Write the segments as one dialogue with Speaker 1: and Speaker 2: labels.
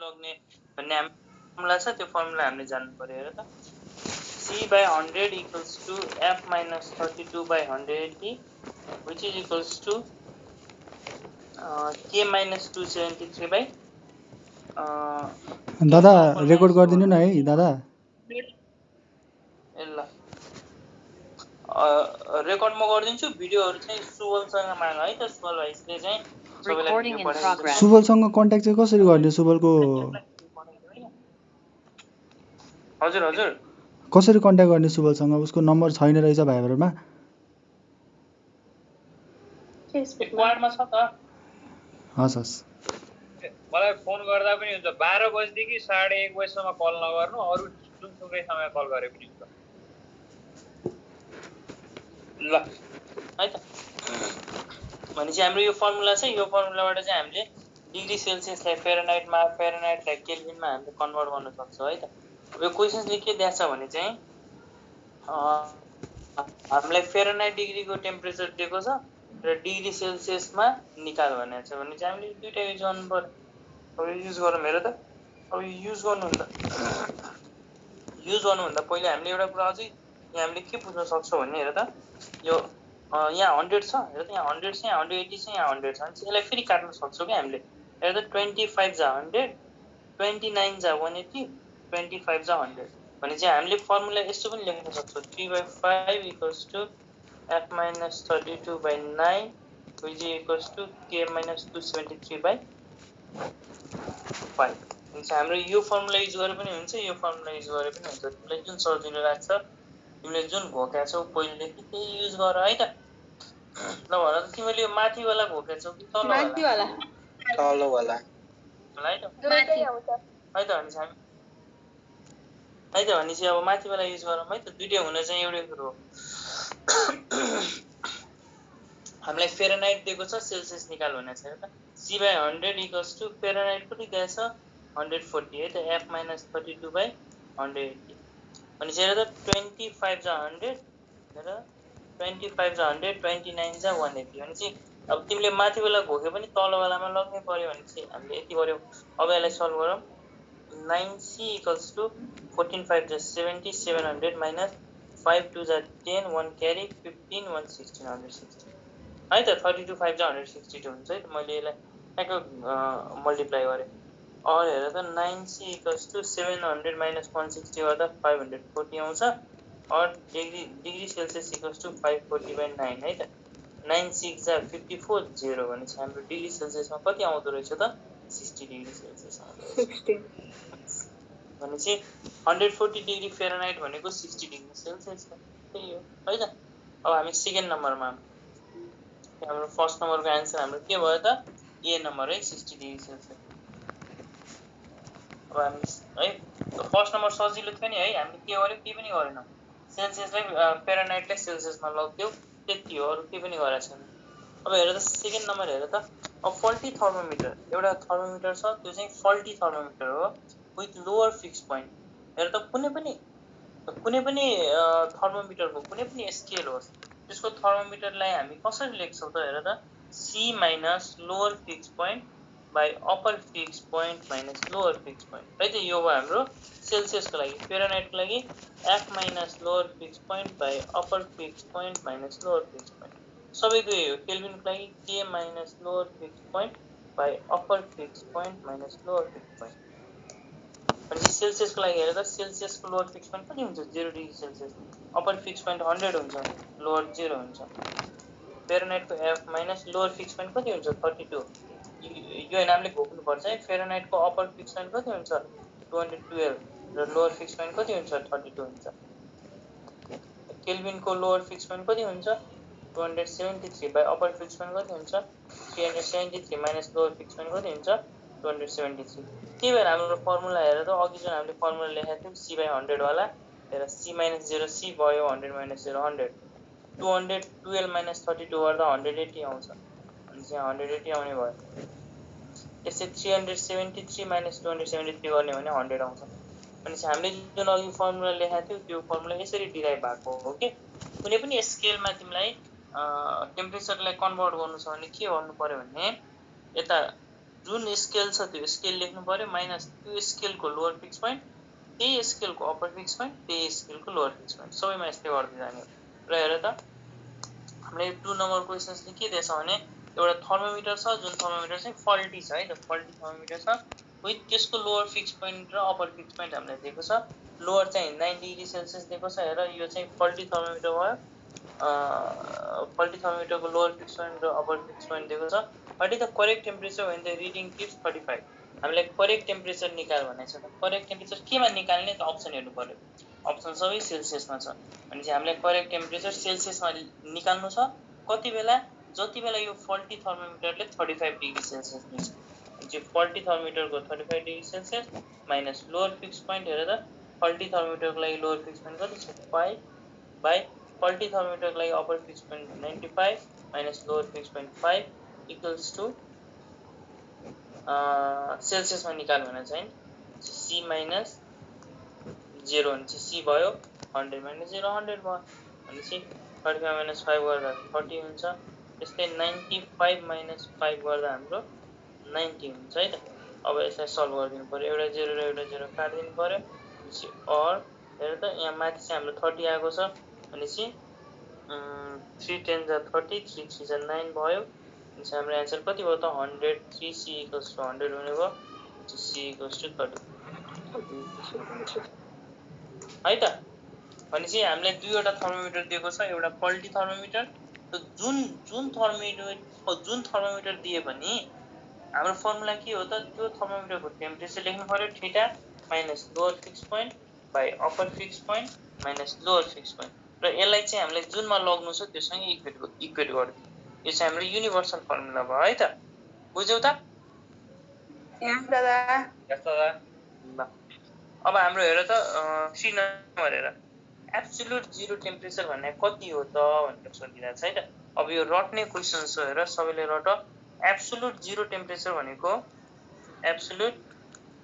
Speaker 1: लग्ने भन्ने फर्मुला छ त्यो फर्मुला हामीले जान्नु पर्यो हेर त C/100 equals to F minus 32/180 which is equals to K minus 273 by
Speaker 2: दादा रेकर्ड गरिदिनु न है दादा
Speaker 1: ल रेकर्ड म गरिदिन्छु भिडियोहरु चाहिँ सुबलसँग माग है त सुबल भाइले चाहिँ सबैलाई भिडियो पठाइदिन्छ
Speaker 2: सुबलसँग कन्ट्याक्ट चाहिँ कसरी गर्ने सुबलको
Speaker 1: हजुर हजुर
Speaker 2: कसरी कन्ट्याक्ट गर्ने सुबलसँग उसको नम्बर छैन रहेछ भाइबरमा
Speaker 1: स्क्वाडमा छ त
Speaker 2: हस् हस्
Speaker 1: मलाई फोन गर्दा पनि हुन्छ 12 बजेदेखि 1:30 बजेसम्म कल नगर्नु अरु जुनसुकै समय कल गरे पनि हुन्छ ल है त भनेपछि हाम्रो यो फर्मुला छ यो फर्मुलाबाट चाहिँ हामीले डिग्री सेल्सियसलाई फेरेनहाइटलाई केल्भिनमा हामीले कन्भर्ट गर्न सक्छौं है त यो क्वेशन्सले के दिएको छ भने चाहिँ हामीलाई फेरेनहाइट डिग्रीको टेम्परेचर दिएको छ र डिग्री सेल्सियसमा निकाल भनेको छ भने चाहिँ हामीले दुईटा युज गर्नु पर्यो अब युज गरौँ हेर त अब युज गर्नुभन्दा पहिले हामीले एउटा कुरा अझै यहाँ हामीले के बुझ्न सक्छौं भन्ने हेर त यो यहाँ 100 छ हेर त यहाँ 100 छ यहाँ 180 छ यहाँ 100 छ अनि यसलाई फेरि काट्न सक्छौं के हामीले हेर त 25 जा 100 29 जा 180 25 जा 100 भने चाहिँ हामीले फर्मुला यस्तो पनि लेख्न सक्छौं 3/5 equals to F minus 32/9 which is equals to K minus 273/5 हुन्छ हाम्रो यो फर्मुला युज गरे पनि हुन्छ यो फर्मुला युज गरे पनि हुन्छ तिमीलाई जुन सजिलो लाग्छ तिमीले जुन घोक्या छौ पहिलेदेखि त्यही युज गर है त ल भन त तिमीले यो माथि वाला घोक्या छौ कि तल वाला है त माथि आउँछ है त भनेपछि अब माथि वाला युज गरौँ है त दुईटै हुन चाहिँ एउटै कुरो हो हामीलाई फेरेनहाइट दिएको छ सेल्सियस निकाल भनेको छ त C/100 equals to फेरेनहाइट कति दिएको छ 140 है त F minus 32/180 भनेपछि हेर त 25 जा 100 हेर 25 जा 100 29 जा 180 भनेपछि अब तिमीले माथि वाला घोके पनि तल वालामा लग्नै पर्यो भनेपछि हामीले यति गर्यौ अब यसलाई सल्भ गरौँ 9C equals to 14 5 जा 70 700 minus 5 2 जा 10 1 carry 15 1 16 160 है त 32 5 जा 162 हुन्छ है त मैले यसलाई ट्याक्क मल्टिप्लाई गरे और हेर त 9C equals to 700 minus 160 गर्दा 540 आउँछ और डिग्री सेल्सियस equals to 540/9 है त 9 6 जा 54 0 भनेपछि हाम्रो डिग्री सेल्सियसमा कति आउँदो रहेछ त 60 डिग्री सेल्सियस आउँदो रहेछ 60 भनेपछि 140 डिग्री फेरेनहाइट भनेको 60 डिग्री सेल्सियस हो त्यही हो है त अब हामी सेकेन्ड नम्बरमा हाम्रो फर्स्ट नम्बरको आन्सर हाम्रो के भयो त ए नम्बर है 60 डिग्री सेल्सियस अब हामी है फर्स्ट नम्बर सजिलो थियो नि है हामीले के गर्यौ के पनि गरेनौं सेल्सियसलाई फेरेनहाइटलाई सेल्सियसमा लग्दियौ त्यति हो अरु के पनि गरेको छैन अब हेर त सेकेन्ड नम्बर हेर त अब फल्टी थर्मोमिटर एउटा थर्मोमिटर छ त्यो चाहिँ फल्टी थर्मोमिटर हो विथ लोअर फिक्स पोइन्ट हेर त कुनै पनि थर्मोमिटरको कुनै पनि स्केल होस् त्यसको थर्मोमिटरलाई हामी कसरी लेख्छौं त हेर त C minus lower fixed point by upper fixed point minus lower fixed point है त यो भयो हाम्रो सेल्सियसको लागि फेरेनहाइटको लागि F minus lower fixed point by upper fixed point minus lower fixed point सबैको यही हो केल्भिनको लागि K minus lower fixed point by upper fixed point minus lower fixed point अनि सेल्सियसको लागि हेर त सेल्सियसको लोअर फिक्स पोइन्ट कति हुन्छ 0 degree Celsius upper fix point 100 हुन्छ लोअर 0 हुन्छ फेरेनहाइटको F minus lower fix point कति हुन्छ 32 यो नामले घोक्नु पर्छ है फेरेनहाइटको अपर फिक्स पोइन्ट कति हुन्छ 212 र लोअर फिक्स पोइन्ट कति हुन्छ 32 हुन्छ केल्भिनको लोअर फिक्स पोइन्ट कति हुन्छ 273 बाइ अपर फिक्स पोइन्ट कति हुन्छ 373 माइनस लोअर फिक्स पोइन्ट कति हुन्छ 273 त्यही भएर हाम्रो फर्मुला हेर त अघि जुन हामीले फर्मुला लेखेको थियौं C/100 वाला हेर C - 0 C भयो 100 - 0 100 212 - 32 गर्दा 180 आउँछ अनि चाहिँ 180 आउने भयो त्यसै 373 - 273 गर्ने भने 100 आउँछ अनि चाहिँ हामीले जुन अघि फर्मुला लेखेको थियौ त्यो फर्मुला यसरी डिराइभ भएको हो के कुनै पनि स्केलमा तिमीलाई टेम्परेचरलाई कन्भर्ट गर्नु छ भने के गर्नु पर्यो भने यता जुन स्केल छ त्यो स्केल लेख्नु पर्यो माइनस त्यो स्केलको लोअर फिक्स पोइन्ट, त्यही स्केलको अप्पर फिक्स पोइन्ट, त्यही स्केलको लोअर फिक्स पोइन्ट, सबैमा यस्तै गर्दै जाने हो। र हेर त हामीले 2 नम्बर क्वेसन्सले के दिएछ भने एउटा थर्मोमिटर छ जुन थर्मोमिटर चाहिँ फल्टी छ है त, फल्टी थर्मोमिटर छ विथ त्यसको लोअर फिक्स पोइन्ट र अप्पर फिक्स पोइन्ट हामीलाई दिएको छ। लोअर चाहिँ 9 डिग्री सेल्सियस दिएको छ। हेर यो चाहिँ फल्टी थर्मोमिटर भयो। फल्टी थर्मोमिटरको लोअर फिक्स पोइन्ट र अप्पर फिक्स पोइन्ट दिएको छ। What is the correct temperature when the reading gives 35? हामीलाई करेक्ट टेम्परेचर निकाल भनेको छ। त करेक्ट टेम्परेचर केमा निकाल्ने त अप्सन हेर्नु पर्यो। अप्सन सबै सेल्सियसमा छ भनेपछि हामीलाई करेक्ट टेम्परेचर सेल्सियसमा निकाल्नु छ। कति बेला? जति बेला यो फल्टी थर्मोमिटरले 35 डिग्री सेल्सियस दिन्छ। भनेपछि फल्टी थर्मोमिटरको 35 degree Celsius minus lower fix point. हेर त फल्टी थर्मोमिटरको लागि लोअर फिक्स पोइन्ट कति छ? 5 बाई फल्टी थर्मोमिटरको लागि upper fixed point 95 minus lower fix point 5 equals to सेल्सियसमा निकाल भनेर चाहिँ सी माइनस 0 भनेपछि सी भयो 100 माइनस 0 100 भयो भनेपछि 35 माइनस 5 गर्दा 30 हुन्छ। त्यस्तै 95 माइनस 5 गर्दा हाम्रो 90 हुन्छ है त। अब यसलाई सल्भ गरिदिनु पर्यो। एउटा 0 र एउटा 0 काटिदिनु पर्यो। भनेपछि अर हेर त यहाँ माथि चाहिँ हाम्रो 30 आएको छ भनेपछि 3 10 जा 30 3 3 जा 9 भयो। भनेपछि हाम्रो एन्सर कति भयो त 100। 3C इक्वल्स टु 100 हुने भयो। C इक्वल्स टु 30 है त। भनेपछि हामीलाई दुईवटा थर्मोमिटर दिएको छ। एउटा फल्टी थर्मोमिटर जुन थर्मोमिटर दिए पनि हाम्रो फर्मुला के हो त? त्यो थर्मोमिटरको टेम्परेचर लेख्नु पर्यो theta minus lower fix point by upper fixed point minus lower fix point. र यसलाई चाहिँ हामीले जुनमा लग्नु छ त्योसँग इक्वेट गरिदिनु। यो चाहिँ हाम्रो युनिभर्सल फर्मुला भयो है त। बुझ्यौ त?
Speaker 3: यस दादा।
Speaker 1: ल अब हाम्रो हेर त 3 नम्बर हेर एब्सोल्युट जिरो टेम्परेचर भन्ने कति हो त भनेर सोधिरहेको छ है त। अब यो रट्ने क्वेसन छ। हेर सबैले रट। एब्सोल्युट जिरो टेम्परेचर भनेको एब्सोल्युट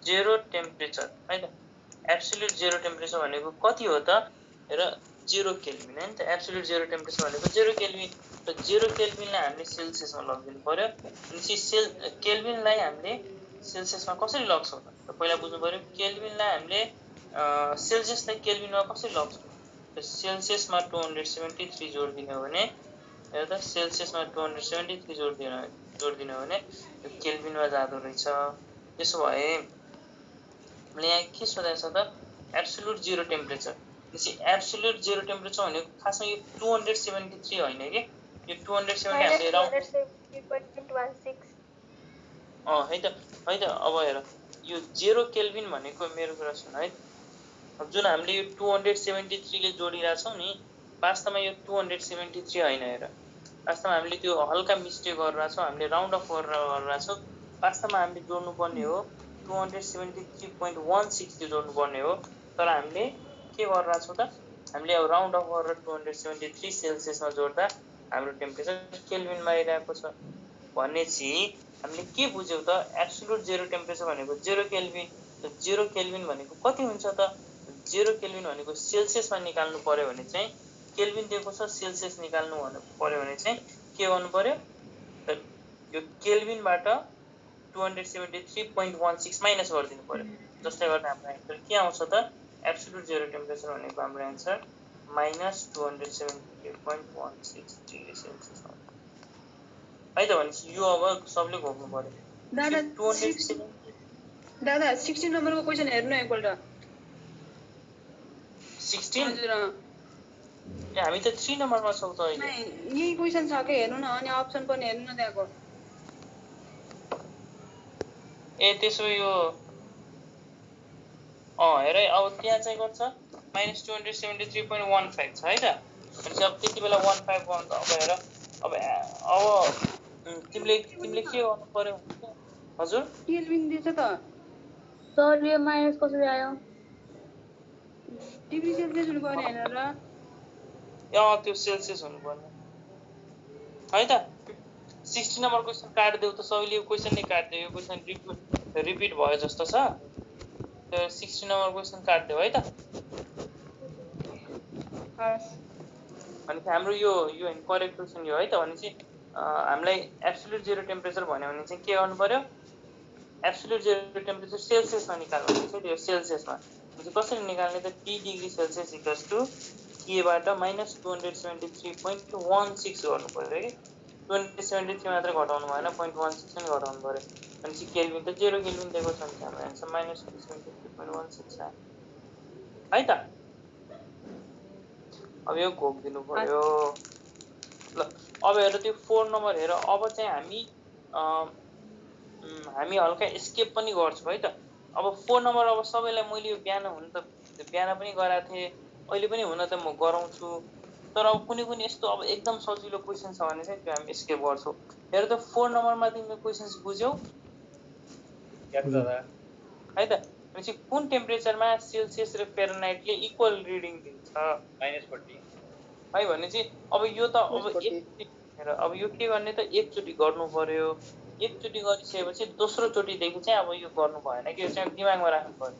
Speaker 1: जेरो टेम्परेचर है त। एब्सोल्युट जेरो टेम्परेचर भनेको कति हो त? हेर 0 केल्भिन है त। एब्सोल्युट जेरो टेम्परेचर भनेको 0 केल्भिन। र 0 केल्भिनलाई हामीले सेल्सियसमा लगिदिनु पर्यो। भनेपछि केल्भिनलाई हामीले सेल्सियसमा कसरी लग्छौँ त? पहिला बुझ्नु पर्यो केल्भिनलाई हामीले सेल्सियसलाई केल्भिनमा कसरी लग्छौँ? सेल्सियसमा 273 जोडिदिने हो भने हेर त सेल्सियसमा 273 जोडिदिने हो भने यो केल्भिनमा जाँदो रहेछ। त्यसो भए हामीले यहाँ के सोधेको छ त? Absolute zero temperature. त्यसै एब्सोल्युट जिरो टेम्परेचर भनेको खासमा यो 273 होइन कि यो 270 हामीले राउन्ड है त है त। अब हेर यो 0 केल्भिन भनेको मेरो कुरा सुन है। अब जुन हामीले यो 273 ले जोडिरहेछौँ नि वास्तवमा यो 273 होइन। हेर वास्तवमा हामीले त्यो हल्का मिस्टेक गरिरहेछौँ। हामीले राउन्ड अफ गरिरहेछौँ। वास्तवमा हामीले जोड्नु पर्ने हो 273.16 जोड्नु पर्ने हो। तर हामीले के गरिरहेछौँ त? हामीले अब राउन्ड अफ गरेर 273 सेल्सियसमा जोड्दा हाम्रो टेम्परेचर केल्भिनमा आइरहेको छ। भनेपछि हामीले के बुझ्यौ त? एब्सोल्युट जेरो टेम्परेचर भनेको 0 केल्भिन। 0 केल्भिन भनेको कति हुन्छ त? 0 केल्भिन भनेको सेल्सियसमा निकाल्नु पर्यो भने चाहिँ केल्भिन दिएको छ सेल्सियस निकाल्नु पर्यो भने चाहिँ के गर्नु पर्यो? यो केल्भिनबाट 273.16 माइनस गरिदिनु पर्यो। जसले गर्दा हाम्रो एन्सर के आउँछ त? एब्सोल्युट जेरो टेम्परेचर भनेको हाम्रो एन्सर माइनस 273.16 डिग्री सेल्सियस आउँछ है त। भनेपछि यो अब सबले घोक्नु पर्यो।
Speaker 3: दादा 16 नम्बरको क्वेसन हेर्नु एकपल्ट।
Speaker 1: 16 हामी त 3 नम्बरमा छौँ त अहिले।
Speaker 3: यही क्वेसन छ के हेर्नु न। अनि अप्सन पनि हेर्नु न त्यहाँको।
Speaker 1: ए त्यसो यो हेर अब त्यहाँ चाहिँ गर्छ माइनस 273.15 छ है त। भनेपछि अब त्यति बेला 15 गर्नु। अब हेर अब तिमीले के गर्नु पर्यो? हजुर
Speaker 3: केल्भिन दिएछ त।
Speaker 4: सर यो माइनस कसरी आयो?
Speaker 3: डिग्री सेल्सियस हुनु पर्ने हैन र?
Speaker 1: त्यो सेल्सियस हुनु पर्ने है त। 16 नम्बर क्वेसन काट्देऊ त सबैले। यो क्वेसन नै काट्देऊ। यो क्वेसन रिपिट भयो जस्तो छ। त्यो 16 नम्बर क्वेसन काट्देऊ है त। अनि हाम्रो यो करेक्ट क्वेसन यो है त। भनेपछि हामीलाई एब्सोल्युट जेरो टेम्परेचर भन्यो भने चाहिँ के गर्नु पर्यो? एब्सोल्युट जेरो टेम्परेचर सेल्सियसमा निकाल्नु हुन्छ त्यो सेल्सियसमा हुन्छ कसरी निकाल्ने त T degree Celsius equals to केबाट -273.16 गर्नु पर्यो कि 273 मात्र घटाउनु भएन 0.16 पनि घटाउनु पर्यो भनेपछि केल्भिन त 0 केल्भिन दिएको छ भने हाम्रो आन्सर -273.16 आयो है त अब यो घोक्दिनु पर्यो ल अब हेर त्यो 4 नम्बर हेर अब चाहिँ हामी हल्का एस्केप पनि गर्छौँ है त अब 4 नम्बर अब सबैलाई मैले यो बिहान हुन त बिहान पनि गराएको थिएँ अहिले पनि हुन त म गराउँछु तर अब कुनै कुनै यस्तो अब एकदम सजिलो क्वेसन छ भने चाहिँ त्यो हामी एस्केप गर्छौँ हेर त 4 नम्बरमा तिमीले क्वेसन्स बुझ्यौ है त भनेपछि कुन टेम्परेचरमा सेल्सियस र फेरेनहाइटले इक्वल रिडिङ दिन्छ -40 है भनेपछि अब यो त अब यो के गर्ने त एकचोटि गर्नु पर्यो एकचोटि गरिसकेपछि दोस्रो चोटिदेखि चाहिँ अब यो गर्नु भएन कि यो चाहिँ दिमागमा राख्नु पर्यो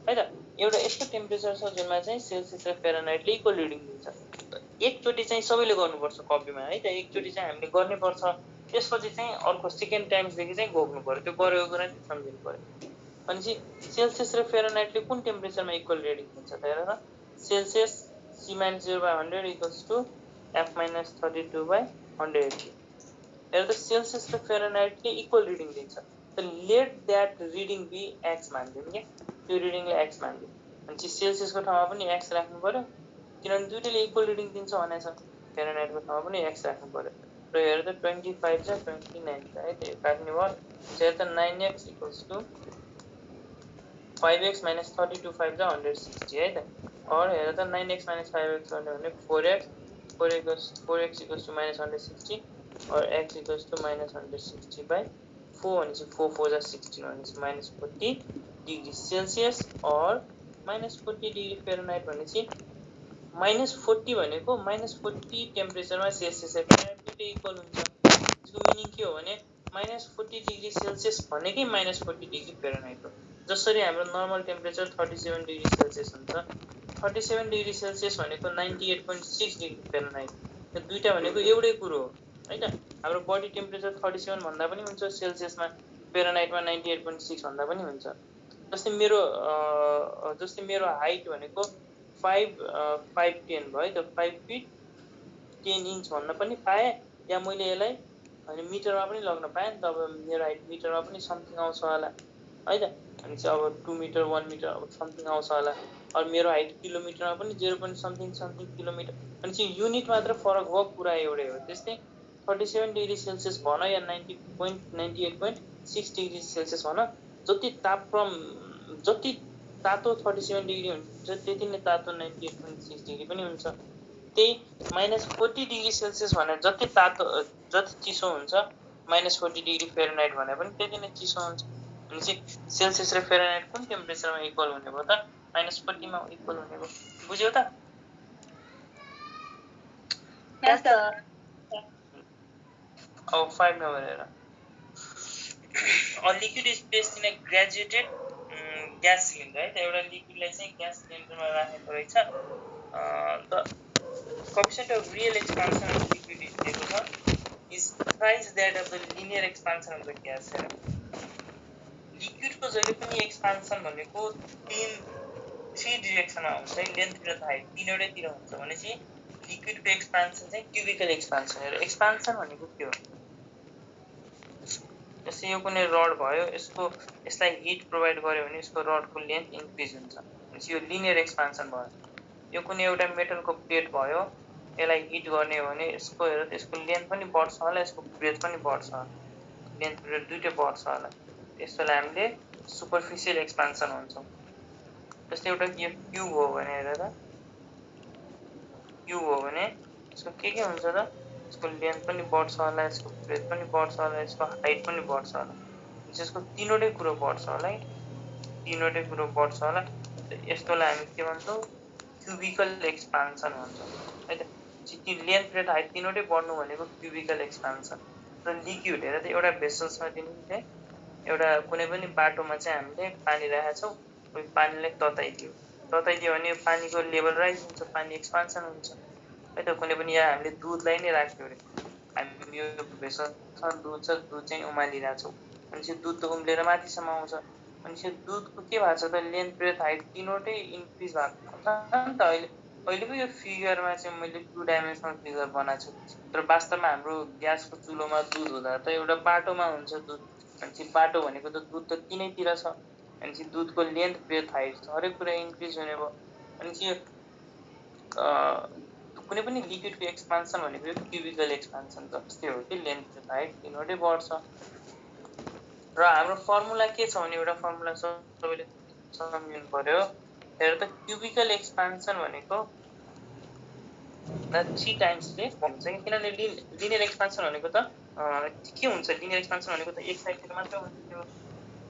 Speaker 1: है त एउटा यस्तो टेम्परेचर छ जुनमा चाहिँ सेल्सियस र फेरेनहाइटले इक्वल रिडिङ दिन्छ एकचोटि चाहिँ सबैले गर्नुपर्छ कपीमा है त एकचोटि चाहिँ हामीले गर्नै पर्छ त्यसपछि चाहिँ अर्को सेकेन्ड टाइम्सदेखि चाहिँ घोक्नु पर्यो त्यो गरेको कुरा चाहिँ सम्झिनु पर्यो भनेपछि सेल्सियस र फेरेनहाइटले कुन टेम्परेचरमा इक्वल रिडिङ दिन्छ त हेर त Celsius C-0/100 equals to F-32/180 हेर त सेल्सियस र फेरेनहाइटले इक्वल रिडिङ दिन्छ त let that reading be x मानिदिउँ क्या त्यो रिडिङले एक्स मानिदिउँ भनेपछि सेल्सियसको ठाउँमा पनि एक्स राख्नु पर्यो किनभने दुईटैले इक्वल रिडिङ दिन्छ भनेको छ फेरेनहाइटको ठाउँमा पनि एक्स राख्नु पर्यो र हेर त 25 छ 29 छ है त्यो काट्ने भयो हेर त 9x equals to 5x minus 32 5 जा 160 है त और हेर त 9x minus 5x गर्ने भने 4x equals to minus 160 और x equals to minus 160 by 4 भनेपछि 4 4 जा 16 भनेपछि -40 डिग्री सेल्सियस और -40 डिग्री फेरेनहाइट भनेपछि -40 भनेको -40 टेम्परेचरमा सेल्सियस र फेरेनहाइट दुईटै इक्वल हुन्छ यसको मिनिङ के हो भने -40 डिग्री सेल्सियस भनेकै -40 डिग्री फेरेनहाइट हो जसरी हाम्रो नर्मल टेम्परेचर 37 डिग्री सेल्सियस हुन्छ 37 डिग्री सेल्सियस भनेको 98.6 डिग्री फेरेनहाइट यो दुईटा भनेको एउटै कुरो हो है त हाम्रो बडी टेम्परेचर 37 भन्दा पनि हुन्छ सेल्सियसमा फेरेनहाइटमा 98.6 भन्दा पनि हुन्छ जस्तै मेरो हाइट भनेको 5'10" भयो त 5 फिट 10 इन्च भन्न पनि पाएँ या मैले यसलाई अनि मिटरमा पनि लग्न पाएँ नि त अब मेरो हाइट मिटरमा पनि समथिङ आउँछ होला है त भनेपछि अब 2 मिटर 1 मिटर अब समथिङ आउँछ होला और मेरो हाइट किलोमिटरमा पनि 0.something किलोमिटर भनेपछि युनिट मात्र फरक हो कुरा एउटै हो त्यस्तै 37 डिग्री सेल्सियस भन या 98.6 डिग्री सेल्सियस भन जति तातो 37 डिग्री हुन्छ त्यति नै तातो 98.6 डिग्री पनि हुन्छ त्यही -40 डिग्री सेल्सियस भने जति चिसो हुन्छ -40 डिग्री फेरेनहाइट भने पनि त्यति नै चिसो हुन्छ भनेपछि सेल्सियस र फेरेनहाइट कुन टेम्परेचरमा इक्वल हुने भयो त -40 मा इक्वल हुने भयो बुझ्यौ त
Speaker 4: Yes, sir.
Speaker 1: अब 5 नम्बर हेर a liquid is placed in a graduated gas cylinder है त एउटा लिक्विडलाई चाहिँ ग्यास सिलिन्डरमा राखेको रहेछ the coefficient of real expansion of the liquid दिएको छ is thrice that of the linear expansion of the gas है लिक्विडको जहिले पनि एक्सपान्सन भनेको 3 डिरेक्सनमा हुन्छ है लेन्थ र हाइट तीनवटैतिर हुन्छ भनेपछि लिक्विडको एक्सपान्सन चाहिँ क्युबिकल एक्सपान्सन हो एक्सपान्सन भनेको के हो जस्तै यो कुनै रड भयो यसलाई हिट प्रोभाइड गर्यो भने यसको रडको लेन्थ इन्क्रिज हुन्छ भनेपछि यो लिनियर एक्सपान्सन भयो यो कुनै एउटा मेटलको प्लेट भयो यसलाई हिट गर्ने हो भने यसको हेर त्यसको लेन्थ पनि बढ्छ होला यसको ब्रेथ पनि बढ्छ लेन्थ ब्रेथ दुईटै बढ्छ होला यसलाई हामीले सुपरफिसियल एक्सपान्सन भन्छौँ जस्तै एउटा क्युब हो भने हेर त क्युब हो भने यसको के हुन्छ त यसको लेन्थ पनि बढ्छ होला यसको ब्रेथ पनि बढ्छ होला यसको हाइट पनि बढ्छ होला यसको तीनवटै कुरो बढ्छ होला है तीनवटै कुरो बढ्छ होला यस्तोलाई हामी के भन्छौँ क्युबिकल एक्सपान्सन भन्छौँ है त त्यो लेन्थ ब्रेथ हाइट तीनवटै बढ्नु भनेको क्युबिकल एक्सपान्सन र लिक्विड हेर त एउटा भेसल्समा दिनुहुन्छ एउटा कुनै पनि बाटोमा चाहिँ हामीले पानी राखेका छौँ पानीलाई तताइदियो भने पानीको लेभल राइज हुन्छ पानी एक्सपान्सन हुन्छ है त कुनै पनि यहाँ हामीले दुधलाई नै राख्यो अरे हामी यो भेसलमा दुध चाहिँ उमालिरहेछौँ भनेपछि दुध उम्लेर माथिसम्म आउँछ। भनेपछि दुधको के भएको छ त लेन्थ ब्रेथ हाइट तीनवटै इन्क्रिज भएको छ नि त। अहिले पो यो फिगरमा चाहिँ मैले 2 डाइमेन्सनल फिगर बनाएको छु। तर वास्तवमा हाम्रो ग्यासको चुलोमा दुध हुँदा त एउटा बाटोमा हुन्छ दुध। भनेपछि बाटो भनेको त दुध त तीनैतिर छ। भनेपछि दुधको लेन्थ ब्रेथ हाइट हरेक कुरा इन्क्रिज हुने भयो। भनेपछि यो कुनै पनि लिक्विडको एक्सपान्सन भनेको यो क्युबिकल एक्सपान्सन जस्तै हो कि लेन्थ ब्रेथ हाइट तीनवटै बढ्छ। र हाम्रो फर्मुला के छ भने एउटा फर्मुला सबैले सम्झिनु पर्यो। हेर त क्युबिकल एक्सपान्सन भनेको 3 टाइम्सले हुन्छ कि किनभने लिनियर एक्सपान्सन भनेको त के हुन्छ लिनियर एक्सपान्सन भनेको त एक साइडतिर मात्र हुने हो,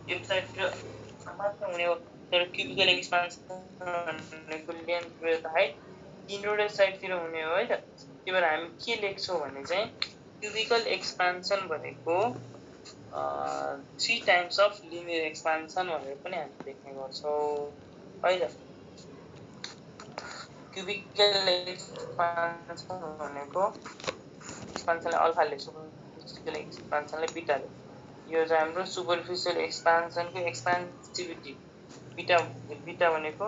Speaker 1: एक साइडतिर मात्र हुने हो। तर क्युबिकल एक्सपान्सन भनेको लेन्थ ब्रेथ हाइट तीनवटै साइडतिर हुने हो है त। त्यही भएर हामी के लेख्छौँ भने चाहिँ क्युबिकल एक्सपान्सन भनेको 3 टाइम्स अफ लिनियर एक्सपान्सन भनेर पनि हामी लेख्ने गर्छौँ है त। क्युबिकल एक्सपान्सन भनेको एक्सपान्सनलाई अल्फा लेख्छौँ, सुपरफिसियल एक्सपान्सनलाई बीटाले। यो चाहिँ हाम्रो सुपरफिसियल एक्सपान्सनको एक्सपान्सिभिटी बीटा भनेको बीटा भनेको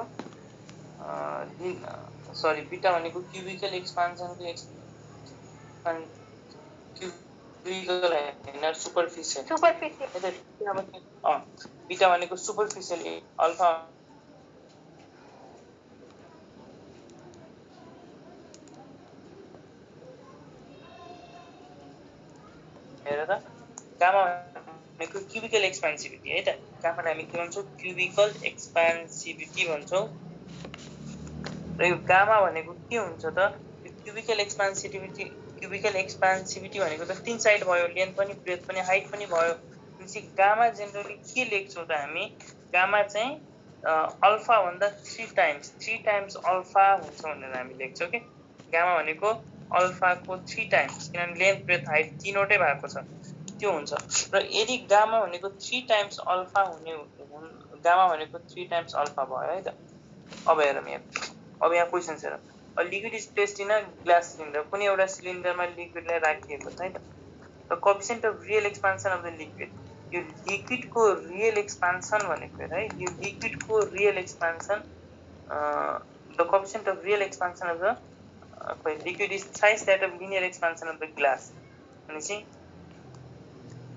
Speaker 1: क्युबिकल एक्सपान्सनको क्युबिकल हैन सुपरफिसियल बीटा भनेको सुपरफिसियल अल्फा हेर त गामा भनेको क्युबिकल एक्सपान्सिभिटी है त। गामालाई हामी के भन्छौँ क्युबिकल एक्सपान्सिभिटी भन्छौँ। र यो गामा भनेको के हुन्छ त क्युबिकल एक्सपान्सिभिटी भनेको त 3 साइड भयो, लेन्थ पनि ब्रेथ पनि हाइट पनि भयो। भनेपछि गामा जेनरली के लेख्छौँ त हामी गामा चाहिँ अल्फा भन्दा 3 टाइम्स अल्फा हुन्छ भनेर हामी लेख्छौँ कि गामा भनेको अल्फाको 3 टाइम्स किनभने लेन्थ ब्रेथ हाइट तीनवटै भएको छ त्यो हुन्छ। र यदि गामा भनेको 3 टाइम्स अल्फा हुने गामा भनेको 3 टाइम्स अल्फा भयो है त। अब हेरौँ अब यहाँ क्वेसन हेर liquid is placed in a glass cylinder. कुनै एउटा सिलिन्डरमा लिक्विडलाई राखिएको छ है त। The coefficient of real expansion of the liquid, यो लिक्विडको रियल एक्सपान्सन भनेको है यो लिक्विडको real expansion the coefficient of real expansion of the liquid is thrice that of linear expansion of the glass. भनेपछि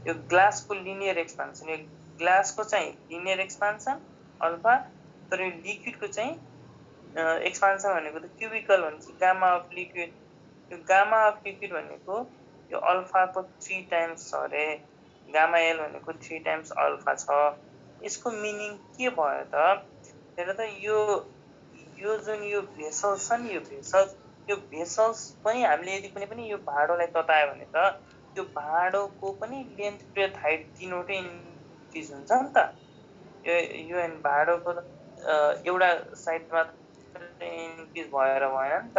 Speaker 1: यो ग्लासको लिनियर एक्सपान्सन, यो ग्लासको चाहिँ लिनियर एक्सपान्सन अल्फा, तर यो लिक्विडको चाहिँ एक्सपान्सन भनेको त क्युबिकल भनेपछि गामा अफ लिक्विड। यो गामा अफ लिक्विड भनेको यो अल्फाको 3 टाइम्स छ अरे, गामा एल भनेको 3 टाइम्स अल्फा छ। यसको मिनिङ के भयो त हेर त यो जुन यो भेसल्स छ नि यो भेसल्स पनि हामीले यदि कुनै पनि यो भाँडोलाई ततायो भने त त्यो भाँडोको पनि लेन्थ ब्रेथ हाइट तीनवटै इन्क्रिज हुन्छ नि त। यो भाँडोको एउटा साइडमा इन्क्रिज भएर भएन नि त,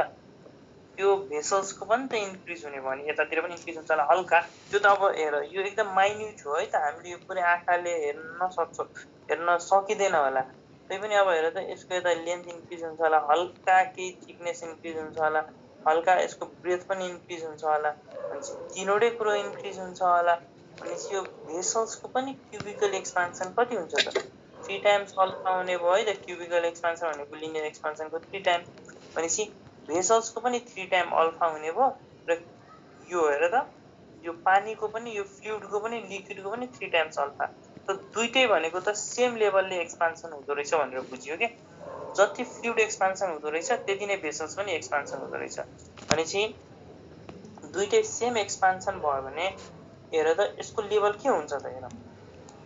Speaker 1: त्यो भेसल्सको पनि त इन्क्रिज हुने भयो नि, यतातिर पनि इन्क्रिज हुन्छ होला हल्का। त्यो त अब हेर यो एकदम माइन्युट हो है त, हामीले यो पुरै आँखाले हेर्न सकिँदैन होला। तै पनि अब हेर त यसको यता लेन्थ इन्क्रिज हुन्छ होला, हल्का केही थिकनेस इन्क्रिज हुन्छ होला, हल्का यसको ब्रेथ पनि इन्क्रिज हुन्छ होला। भनेपछि तीनवटै कुरो इन्क्रिज हुन्छ होला। भनेपछि यो भेसल्सको पनि क्युबिकल एक्सपान्सन कति हुन्छ त 3 टाइम्स अल्फा हुने भयो है त। क्युबिकल एक्सपान्सन भनेको लिनियर एक्सपान्सनको 3 टाइम्स। भनेपछि भेसल्सको पनि 3 टाइम अल्फा हुने भयो। र यो हेर त यो पानीको पनि यो फ्लुइडको पनि लिक्विडको पनि 3 टाइम्स अल्फा। त दुईटै भनेको त सेम लेभलले एक्सपान्सन हुँदो रहेछ भनेर बुझ्यो के। जति फ्लुइड एक्सपान्सन हुँदो रहेछ त्यति नै भेसल्स पनि एक्सपान्सन हुँदो रहेछ। भनेपछि दुईटै सेम एक्सपान्सन भयो भने हेर त यसको लेभल के हुन्छ त हेर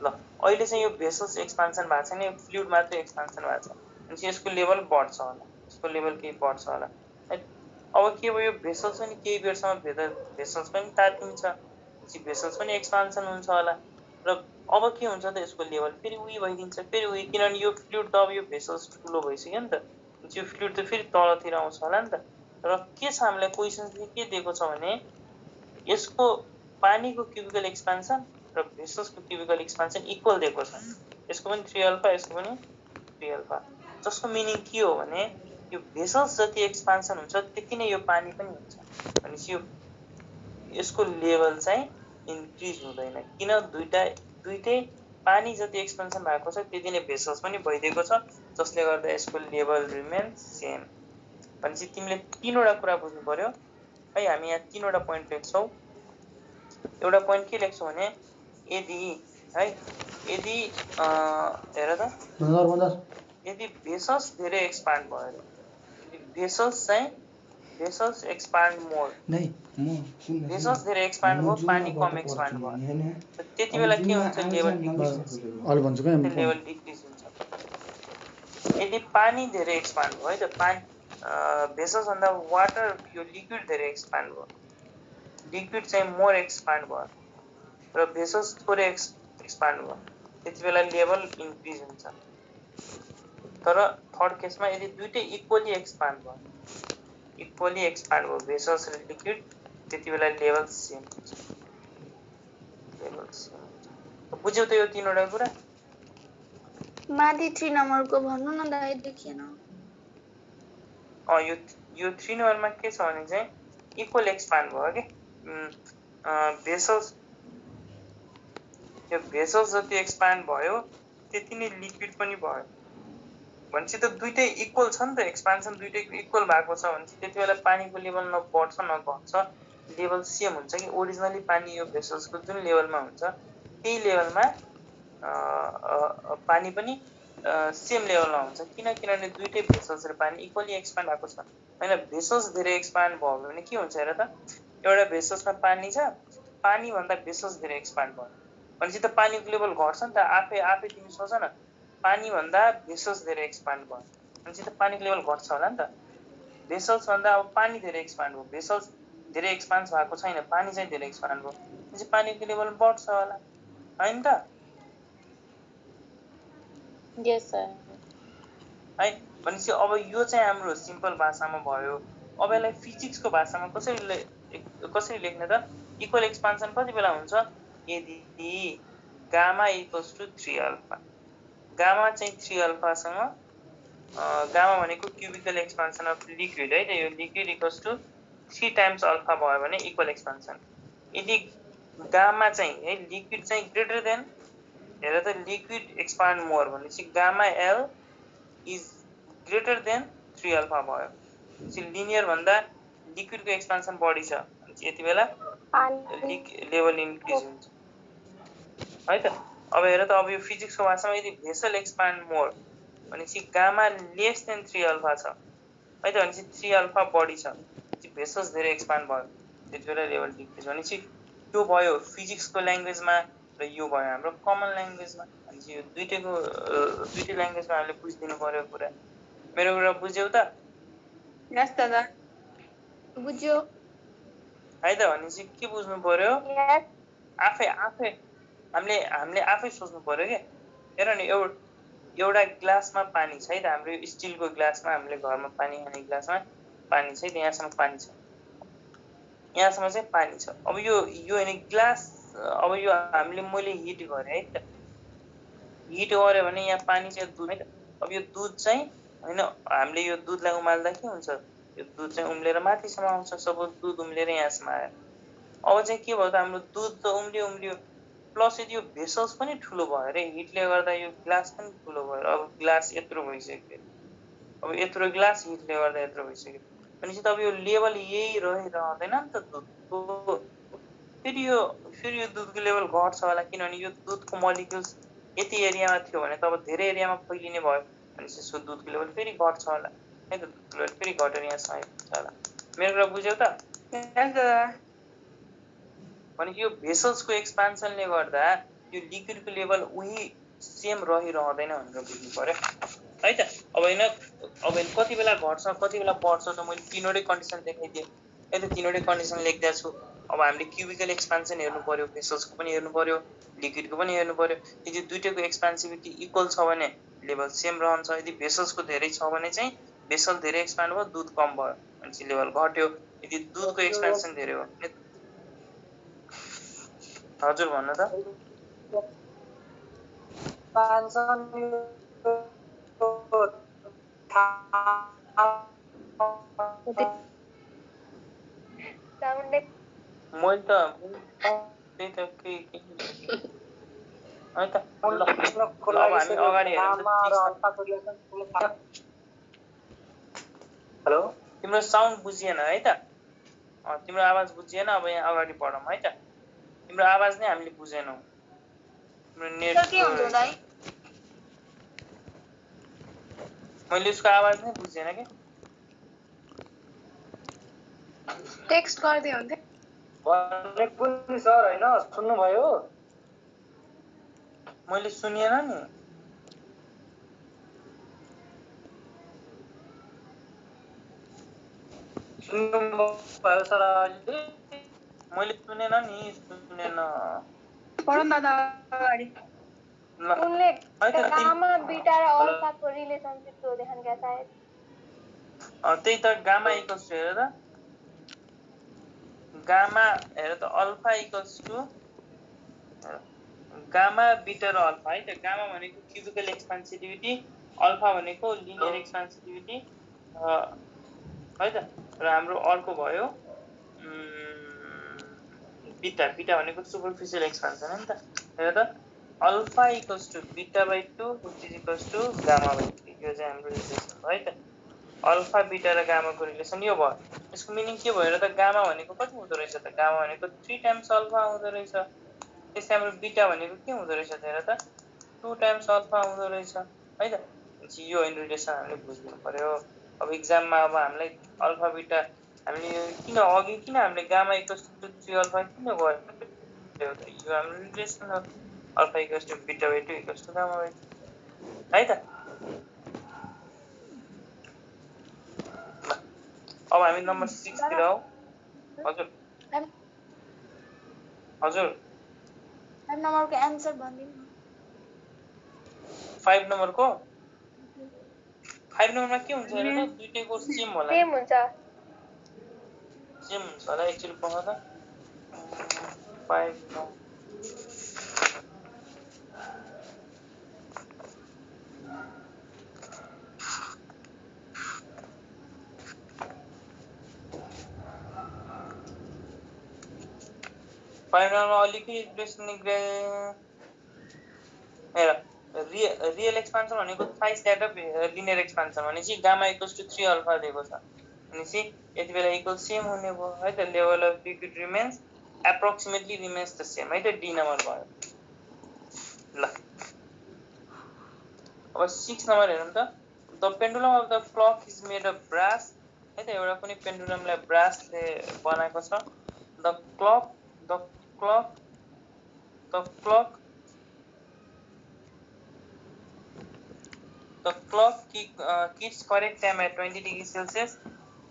Speaker 1: ल। अहिले चाहिँ यो भेसल्स एक्सपान्सन भएको छैन, यो फ्लुइड मात्रै एक्सपान्सन भएको छ। भनेपछि यसको लेभल बढ्छ होला, यसको लेभल केही बढ्छ होला। अब के भयो भेसल्स पनि केही बेरसम्म भेसल्स पनि तातिन्छ, भेसल्स पनि एक्सपान्सन हुन्छ होला। र अब के हुन्छ त यसको लेभल फेरि उही भइदिन्छ, फेरि उही, किनभने यो फ्लुइड त अब यो भेसल्स ठुलो भइसक्यो नि त, यो फ्लुइड त फेरि तलतिर आउँछ होला नि त। र के छ हामीलाई क्वेसनले के दिएको छ भने यसको पानीको क्युबिकल एक्सपान्सन र भेसल्सको क्युबिकल एक्सपान्सन इक्वल दिएको छ। यसको पनि 3 अल्फा यसको पनि 3 अल्फा, जसको मिनिङ के हो भने यो भेसल्स जति एक्सपान्सन हुन्छ त्यति नै यो पानी पनि हुन्छ। भनेपछि यो यसको लेभल चाहिँ इन्क्रिज हुँदैन, किन दुईटा दुईटै पानी जति एक्सपेन्सन भएको छ त्यति नै भेसल्स पनि भइदिएको छ, जसले गर्दा यसको लेभल रिमेन सेम। भनेपछि तिमीले तीनवटा कुरा बुझ्नु पर्यो है। हामी यहाँ तीनवटा पोइन्ट लेख्छौँ। एउटा पोइन्ट के लेख्छौँ भने यदि है यदि हेर त यदि भेसल्स धेरै एक्सपान्ड भयो अरे, भेसल्स एक्सपान्ड मोर, भेसल्स धेरै एक्सपान्ड भयो, पानी कम एक्सपान्ड भयो, त्यति बेला के हुन्छ? लेभल डिक्रिज हुन्छ। यदि पानी धेरै एक्सपान्ड भयो है त, पानी भेसल्स भन्दा वाटर यो लिक्विड धेरै एक्सपान्ड भयो, लिक्विड चाहिँ मोर एक्सपान्ड भयो र भेसल्स थोरै एक्सपान्ड भयो, त्यति बेला लेभल इन्क्रिज हुन्छ। तर थर्ड केसमा यदि दुईटै इक्वली एक्सपान्ड भयो भेसल्स र लिक्विड, त्यति बेला लेभल सेम हुन्छ। बुझ्यौ त यो तीनवटा कुरा?
Speaker 4: माथि 3 नम्बरको भन्नु न दाइ, देखिएन।
Speaker 1: यो 3 नम्बरमा के छ भने चाहिँ इक्वल एक्सपान्ड भयो के भेसल्स, यो भेसल्स जति एक्सपान्ड भयो त्यति नै लिक्विड पनि भयो। भनेपछि त दुईटै इक्वल छ नि त, एक्सपान्सन दुईटै इक्वल भएको छ भने त्यति बेला पानीको लेभल न बढ्छ न घट्छ, लेभल सेम हुन्छ कि ओरिजिनली पानी यो भेसल्सको जुन लेभलमा हुन्छ त्यही लेभलमा पानी पनि सेम लेभलमा हुन्छ। किनभने दुईटै भेसल्स र पानी इक्वली एक्सपान्ड भएको छ होइन। भेसल्स धेरै एक्सपान्ड भयो भने के हुन्छ हेर त, एउटा भेसल्समा पानी छ, पानी भन्दा भेसल्स धेरै एक्सपान्ड भयो भनेपछि त पानीको लेभल घट्छ नि त। आफै तिमी सोच न, पानी भन्दा भेसल्स धेरै एक्सपान्ड भयो भनेपछि त पानीको लेभल घट्छ होला नि त। भेसल्स भन्दा अब पानी धेरै एक्सपान्ड भयो, भेसल्स धेरै एक्सपान्ड भएको छैन, पानी चाहिँ धेरै एक्सपान्ड भयो भनेपछि पानीको लेभल बढ्छ होला हैन त?
Speaker 4: यस सर।
Speaker 1: है भनेपछि अब यो चाहिँ हाम्रो सिम्पल भाषामा भयो। अब यसलाई फिजिक्सको भाषामा कसरी लेख्ने त? इक्वल एक्सपान्सन कति बेला हुन्छ? यदि gamma equals to 3 alpha, gamma चाहिँ 3 अल्फासँग, गामा भनेको क्युबिकल एक्सपान्सन अफ लिक्विड है त, यो liquid equals to 3 times alpha भयो भने इक्वल एक्सपान्सन। यदि गामा चाहिँ है लिक्विड चाहिँ ग्रेटर देन, हेर त लिक्विड एक्सपान्ड मोर भनेपछि gamma L is greater than 3 alpha भयो भनेपछि लिनियर भन्दा लिक्विडको एक्सपान्सन बढी छ भनेपछि यति बेला लेभल इन्क्रिज हुन्छ है त। अब हेर त, अब यो फिजिक्सको भाषामा यदि भेसल एक्सपान्ड मोर भनेपछि गामा लेस देन 3 अल्फा छ है त, भनेपछि 3 अल्फा बढी छ भनेपछि भेसल्स धेरै एक्सपान्ड भयो, त्यति बेला लेभल डिक्रिज। भनेपछि त्यो भयो फिजिक्सको ल्याङ्ग्वेजमा र यो भयो हाम्रो कमन ल्याङ्ग्वेजमा। भनेपछि यो दुईटै ल्याङ्ग्वेजमा हामीले बुझिदिनु पर्यो कुरा। मेरो कुरा बुझ्यौ त?
Speaker 3: यस दादा
Speaker 4: बुझ्यो
Speaker 1: है त। भनेपछि के बुझ्नु पर्यो?
Speaker 4: यस।
Speaker 1: आफै हामीले आफै सोच्नु पर्यो के। हेर नि, एउटा ग्लासमा पानी छ है त, हाम्रो स्टिलको ग्लासमा, हामीले घरमा पानी खाने ग्लासमा पानी छ है त, यहाँसम्म पानी छ, यहाँसम्म चाहिँ पानी छ। अब यो होइन ग्लास, अब यो मैले हिट गरेँ है त, हिट गऱ्यो भने यहाँ पानी चाहिँ दुध है त। अब यो दुध चाहिँ होइन, हामीले यो दुधलाई उमाल्दा के हुन्छ, यो दुध चाहिँ उम्लेर माथिसम्म आउँछ। सपोज दुध उम्लेर यहाँसम्म आयो, अब चाहिँ के भयो त, हाम्रो दुध त उम्लियो प्लस यदि यो भेसल्स पनि ठुलो भयो अरे, हिटले गर्दा यो ग्लास पनि ठुलो भयो। अब ग्लास यत्रो भइसक्यो, अब यत्रो ग्लास हिटले गर्दा यत्रो भइसक्यो भनेपछि त अब यो लेभल यही रहिरहँदैन नि त दुधको। फेरि यो दुधको लेभल घट्छ होला, किनभने यो दुधको मलिक्युल्स यति एरियामा थियो भने त अब धेरै एरियामा फैलिने भयो भनेपछि यसको दुधको लेभल फेरि घट्छ होला है त, दुधको लेभल फेरि घटेर यहाँसम्म आइपुग्छ होला। मेरो कुरा बुझ्यौ त?
Speaker 3: यस दादा।
Speaker 1: भनेपछि यो भेसल्सको एक्सपान्सनले गर्दा यो लिक्विडको लेभल उही सेम रहिरहँदैन भनेर बुझ्नु पर्यो है त। अब होइन कति बेला घट्छ कति बेला बढ्छ त मैले तीनवटै कन्डिसन देखाइदिएँ है त, तीनवटै कन्डिसन लेख्दै छु। अब हामीले क्युबिकल एक्सपान्सन हेर्नु पर्यो, भेसल्सको पनि हेर्नु पर्यो, लिक्विडको पनि हेर्नु पर्यो। यदि दुईटैको एक्सपान्सिभिटी इक्वल छ भने लेभल सेम रहन्छ। यदि भेसल्सको धेरै छ भने चाहिँ भेसल धेरै एक्सपान्ड भयो, दुध कम भयो भनेपछि लेभल घट्यो। यदि दुधको एक्सपान्सन धेरै हो भने, हजुर भन्नु त। मैले त त्यही त अगाडि हेलो तिम्रो साउन्ड बुझिएन है त तिम्रो आवाज बुझिएन अब यहाँ अगाडि बढौँ है त तिम्रो आवाज नै हामीले बुझेनौँ तिम्रो नेट
Speaker 4: के हुन्छ दाइ
Speaker 1: मैले उसको आवाज नै बुझेन के
Speaker 4: टेक्स्ट गर्दै हुन्थे
Speaker 5: भने पनि सर हैन सुन्नुभयो
Speaker 1: मैले सुनिएन नि
Speaker 5: सुन्नुभयो सर अहिले
Speaker 1: मैले सुनेन नि सुनेन
Speaker 3: पढौँ न त अगाडि
Speaker 4: उनले गामा बीटा र अल्फाको रिलेशनशिप को देखान क्या सायद
Speaker 1: त्यही त गामा इक्वल्स टु हेर त गामा हेर त alpha equals to gamma beta र अल्फा है त गामा भनेको क्युबिकल एक्सपान्सिभिटी अल्फा भनेको लिनियर एक्सपान्सिभिटी है त र हाम्रो अर्को भयो बीटा बीटा भनेको सुपरफिसियल एक्सपान्सन हो नि त हेर त alpha equals to beta by 2 which is equals to gamma by 3 यो चाहिँ हाम्रो रिलेसन हो है त अल्फा बीटा र गामाको रिलेसन यो भयो यसको मिनिङ के भयो र त गामा भनेको कति हुँदो रहेछ त गामा भनेको 3 टाइम्स अल्फा हुँदो रहेछ त्यसै हाम्रो बीटा भनेको के हुँदो रहेछ त हेर त 2 टाइम्स अल्फा हुँदो रहेछ है त यो रिलेसन हामीले बुझ्नु पर्यो अब एक्जाममा अब हामीलाई अल्फा बीटा हामीले किन अघि किन हामीले गामा इक्वल्स टु 3 अल्फा किन गर्यो यो हाम्रो रिलेसन हो alpha equals to beta by 2 equals to gamma by 2 है त अब हामी नम्बर 6 तिर आऊ हजुर हजुर
Speaker 4: 5 नम्बरको आन्सर भनिदिनु
Speaker 1: 5 नम्बरको 5 नम्बरमा के हुन्छ हेर त दुईटैको सेम होला
Speaker 4: सेम हुन्छ
Speaker 1: होला एकचोटि पढ त 5 फाइनलमा अलिकति इक्वेसन हेर रियल एक्सपान्सन भनेको thrice that of linear expansion भनेपछि गामा इक्वल्स टु 3 अल्फा दिएको छ भनेपछि यति बेला इक्वल सेम हुने भयो है त level of liquid remains approximately remains the same है त डी नम्बर भयो ल अब 6 नम्बर हेरौँ त the pendulum of the clock is made of brass है त एउटा कुनै पेन्डुलमलाई ब्रासले बनाएको छ the clock keeps correct time at 20 degrees Celsius.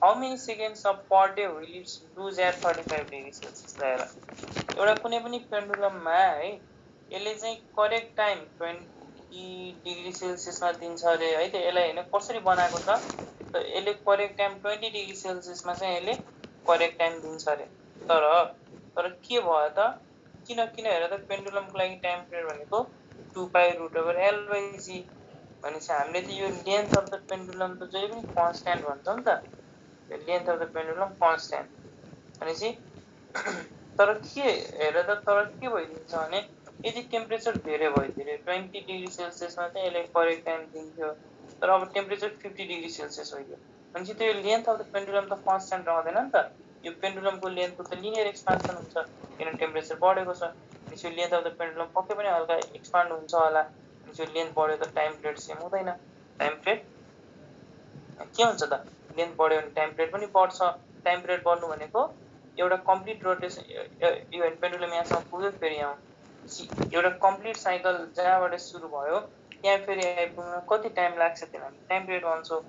Speaker 1: How many seconds of per day will it lose at 35 degrees Celsius? एउटा कुनै पनि पेन्डुलममा है यसले चाहिँ करेक्ट टाइम 20 डिग्री सेल्सियसमा दिन्छ अरे है त यसलाई हैन कसरी बनाएको छ त यसले करेक्ट टाइम 20 डिग्री सेल्सियसमा चाहिँ यसले करेक्ट टाइम दिन्छ अरे तर के भयो त किन हेर त पेन्डुलमको लागि टाइम पिरियड भनेको 2 pi root over l by g भनेपछि हामीले त यो लेन्थ अफ द पेन्डुलम त जहिले पनि कन्स्ट्यान्ट भन्छौं नि त length of the pendulum constant भनेपछि तर के भइदिन्छ भने यदि टेम्परेचर धेरै भइदियो 20 डिग्री सेल्सियसमा चाहिँ यसले करेक्ट टाइम दिन्थ्यो तर अब टेम्परेचर 50 डिग्री सेल्सियस भइदियो भनेपछि त्यो लेन्थ अफ द पेन्डुलम त कन्स्ट्यान्ट रहँदैन नि त यो पेन्डुलमको लेन्थको त लिनियर एक्सपान्सन हुन्छ किन टेम्परेचर बढेको छ भनेपछि यो लेन्थ अफ द पेन्डुलम पक्कै पनि हल्का एक्सपान्ड हुन्छ होला भनेपछि यो लेन्थ बढ्यो त टाइम पिरियड सेम हुँदैन टाइम पिरियड के हुन्छ त लेन्थ बढ्यो भने टाइम पिरियड पनि बढ्छ टाइम पिरियड बढ्नु भनेको एउटा कम्प्लिट रोटेसन यो पेन्डुलम यहाँसम्म पुग्यो फेरि यहाँ एउटा कम्प्लिट साइकल जहाँबाट सुरु भयो त्यहाँ फेरि आइपुग्न कति टाइम लाग्छ त्यसलाई हामी टाइम पिरियड भन्छौँ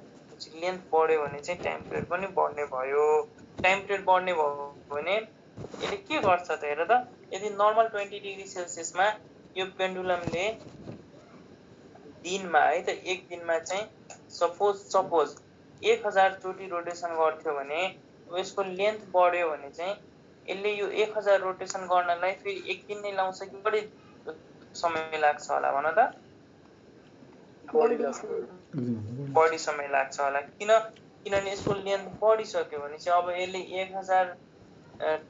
Speaker 1: लेन्थ बढ्यो भने चाहिँ टाइम पिरियड पनि बढ्ने भयो टाइम पिरियड बढ्ने भयो भने यसले के गर्छ त हेर त यदि नर्मल 20 डिग्री सेल्सियसमा यो पेन्डुलमले दिनमा है त एक दिनमा चाहिँ सपोज 1000 चोटि रोटेसन गर्थ्यो भने यसको लेन्थ बढ्यो भने चाहिँ यसले यो 1000 रोटेसन गर्नलाई फेरि एक दिन नै लाउँछ कि बढी समय लाग्छ होला भन त बढी समय लाग्छ होला किनभने यसको लेन्थ बढिसक्यो भने चाहिँ अब यसले 1000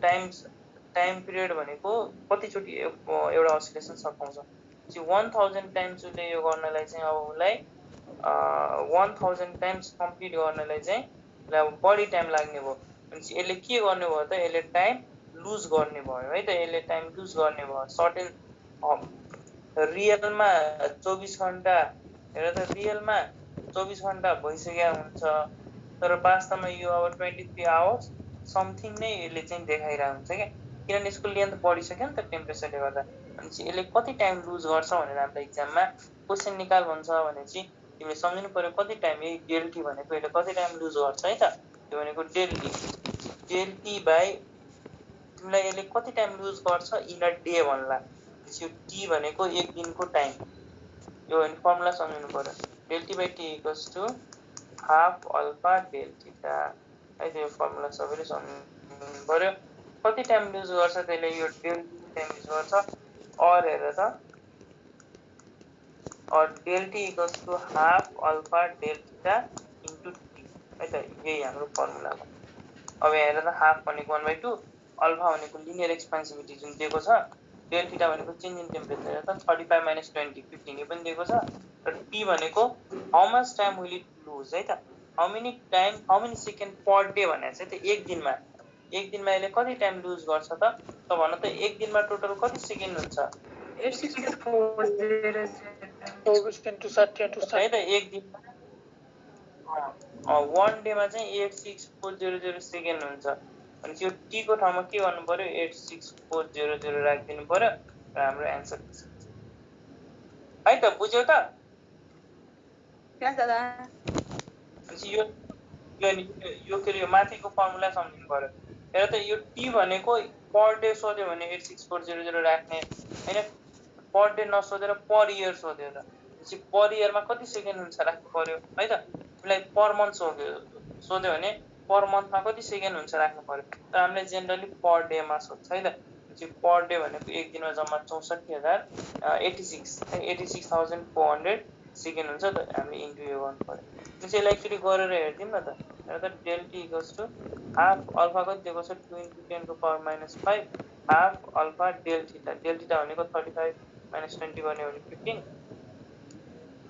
Speaker 1: टाइम पिरियड भनेको कति चोटि एउटा असिलेसन सकाउँछ 1000 टाइम्स उसले यो गर्नलाई चाहिँ अब उसलाई 1000 टाइम्स कम्प्लिट गर्नलाई चाहिँ अब बढी टाइम लाग्ने भयो। भनेपछि यसले के गर्ने भयो त, यसले टाइम लुज गर्ने भयो है त, यसले टाइम लुज गर्ने भयो। सर्टेन रियलमा 24 घण्टा हेर त, रियलमा 24 घण्टा भइसकेको हुन्छ, तर वास्तवमा यो अब 23 आवर्स समथिङ नै यसले चाहिँ देखाइरहेको हुन्छ क्या, किनभने यसको लेन्थ बढिसक्यो नि त टेम्परेचरले गर्दा। भनेपछि यसले कति टाइम लुज गर्छ भनेर हामीलाई इक्जाममा क्वेसन निकाल भन्छ भनेपछि तिमीले सम्झिनु पर्यो कति टाइम, यही डेल्टी भनेको यसले कति टाइम लुज गर्छ है त, त्यो भनेको डेल्टी बाई तिमीलाई यसले कति टाइम लुज गर्छ इन अ डे भन्ला। यो टी भनेको एक दिनको टाइम, यो फर्मुला सम्झिनु पर्यो। Del t by t equals to half alpha del theta है त, यो फर्मुला सबैले सम्झिनु पर्यो। कति टाइम लुज गर्छ त्यसले, यो डेल्टी टाइम लुज गर्छ, और हेर त, और del t equals to half alpha del theta into t है त, यही हाम्रो फर्मुला हो। अब हेर त, हाफ भनेको 1/2, अल्फा भनेको लिनियर एक्सपेन्सिभिटी जुन दिएको छ, डेल थीटा भनेको चेन्ज इन टेम्परेचर हेर त 35 - 20 15 यो पनि दिएको छ, र टी भनेको how much time will it lose है त, how many second per day भनेको छ त, एक दिनमा यसले कति टाइम लुज गर्छ त भन त, एक दिनमा टोटल कति सेकेन्ड हुन्छ
Speaker 3: 8640
Speaker 1: है त, एक दिनमा 1 डेमा चाहिँ 86400 सेकेन्ड हुन्छ। भनेपछि यो टी को ठाउँमा के गर्नु पर्यो, 86400 राखिदिनु पर्यो र हाम्रो एन्सर है त, बुझ्यौ त?
Speaker 3: यस दादा।
Speaker 1: भनेपछि यो के अरे माथिको फर्मुला सम्झिनु पर्यो। हेर त, यो टी भनेको पर डे सोध्यो भने 86400 राख्ने हैन, पर डे नसोधेर पर इयर सोध्यो त, भनेपछि पर इयरमा कति सेकेन्ड हुन्छ राख्नु पर्यो है त। तिमीलाई पर मन्थ सोध्यो भने पर मन्थमा कति सेकेन्ड हुन्छ राख्नु पर्यो, तर हामीले जेनरली पर डेमा सोध्छ है त। भनेपछि पर डे भनेको एक दिनमा जम्मा 86,400 सेकेन्ड हुन्छ, त हामीले इन्टु यो गर्नु पर्यो। त्यसैलाई एकचोटि गरेर हेरिदिउँ न त। हेर त, del t equals to half alpha कति दिएको छ, 2 × 10⁻⁵ हाफ अल्फा डेल थीटा भनेको 35 - 20 गर्ने भने 15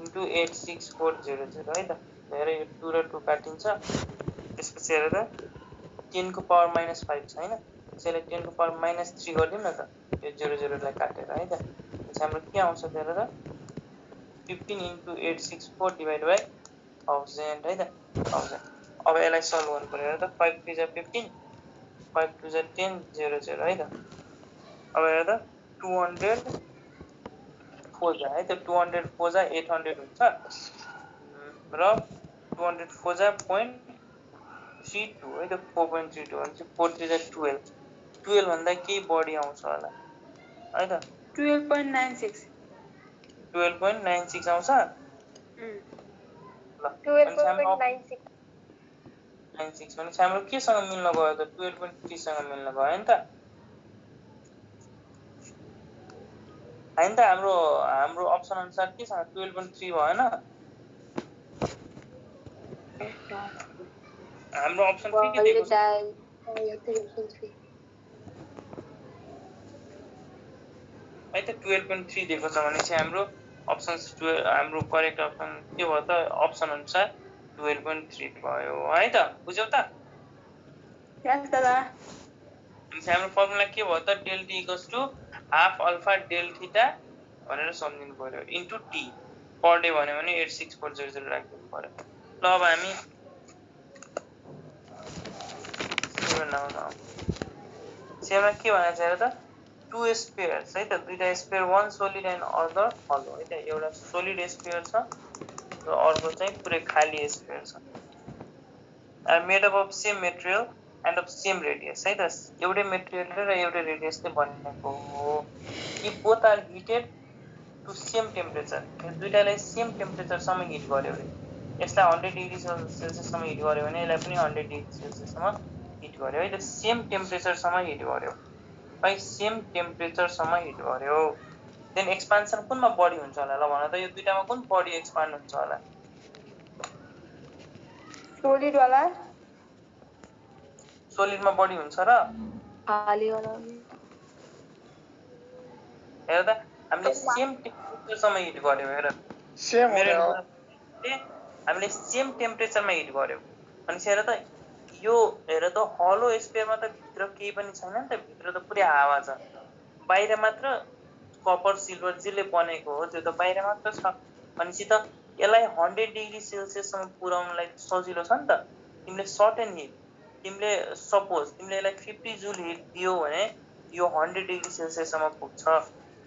Speaker 1: इन्टु 86400 है त। हेर यो 2 र 2 काटिन्छ, त्यसपछि हेर त 10⁻⁵ छ हैन, त्यसैले 10⁻³ गरिदिउँ न त, यो 00 लाई काटेर है त। त्यसपछि हाम्रो के आउँछ त, हेर त 15 × 864 डिभाइड बाई 1000 है त, 1000। अब यसलाई सल्भ गर्नु पर्यो। हेर त 5 × 3 = 15, 5 × 2 = 10, 00 है त। अब हेर त 200 है त, 200 800 हुन्छ, र 200 0.32 है त, 4.32 भनेपछि 4 × 3 = 12, 12 भन्दा केही बढी आउँछ होला है त,
Speaker 3: 12.96
Speaker 1: 12.96 आउँछ। ल
Speaker 4: 12.96
Speaker 1: 96 भनेपछि हाम्रो केसँग मिल्न गयो त, 12.3 सँग मिल्न गयो नि त हैन त। हाम्रो अप्सन अनुसार के छ, 12.3 भएन, हाम्रो अप्सन के दिएको छ है त, 12.3 दिएको छ भनेपछि हाम्रो अप्सन हाम्रो करेक्ट अप्सन के भयो त, अप्सन अनुसार 12.3 भयो है त, बुझ्यौ त?
Speaker 3: यस दादा।
Speaker 1: भनेपछि हाम्रो फर्मुला के भयो त, del t equals to half alpha del theta भनेर सम्झिनु पर्यो इन्टु टी, पर डे भन्यो भने 86400 राखिदिनु पर्यो। ल अब हामी सेभेनमा के भनेको छ हेर त, 2 स्पेयर्स है त, दुईटा स्पेयर, 1 सोलिड एन्ड अदर हलो है त, एउटा सोलिड स्पेयर छ र अर्को चाहिँ पुरै खाली स्पेयर छ, are made up of same material and of same radius है त, एउटै मेटेरियल र एउटै रेडियसले बनेको हो। यी both are heated to same temperature, यो दुईटालाई सेम टेम्परेचरसम्म हिट गर्यो अरे, यसलाई 100 डिग्री सेल्सियससम्म हिट गर्यो भने यसलाई पनि 100 डिग्री सेल्सियससम्म हिट गर्यो है त, सेम टेम्परेचरसम्म हिट गर्यो है, सेम टेम्परेचरसम्म हिट गर्यो। देन एक्सपान्सन कुनमा बढी हुन्छ होला, ल भन त, यो दुईटामा कुन बढी एक्सपान्ड हुन्छ होला,
Speaker 4: सोलिड वाला
Speaker 1: सोलिडमा बढी हुन्छ र
Speaker 4: खाली वाला
Speaker 1: हेर त, हामीले सेम टेम्परेचरसम्म हिट गर्यो हेर
Speaker 6: सेम
Speaker 1: मेरो
Speaker 6: हुने हो
Speaker 1: हामीले सेम टेम्परेचरमा हिट गर्यो भनेपछि हेर त यो हेर त हलो स्फियरमा त भित्र केही पनि छैन नि त भित्र त पुरै हावा छ बाहिर मात्र कपर सिल्भर जेले बनेको हो त्यो त बाहिर मात्र छ भनेपछि त यसलाई 100 डिग्री सेल्सियससम्म पुर्याउनलाई सजिलो छ नि त तिमीले सर्ट एन्ड हिट तिमीले सपोज तिमीले यसलाई 50 जुल हिट दियो भने यो 100 डिग्री सेल्सियससम्म पुग्छ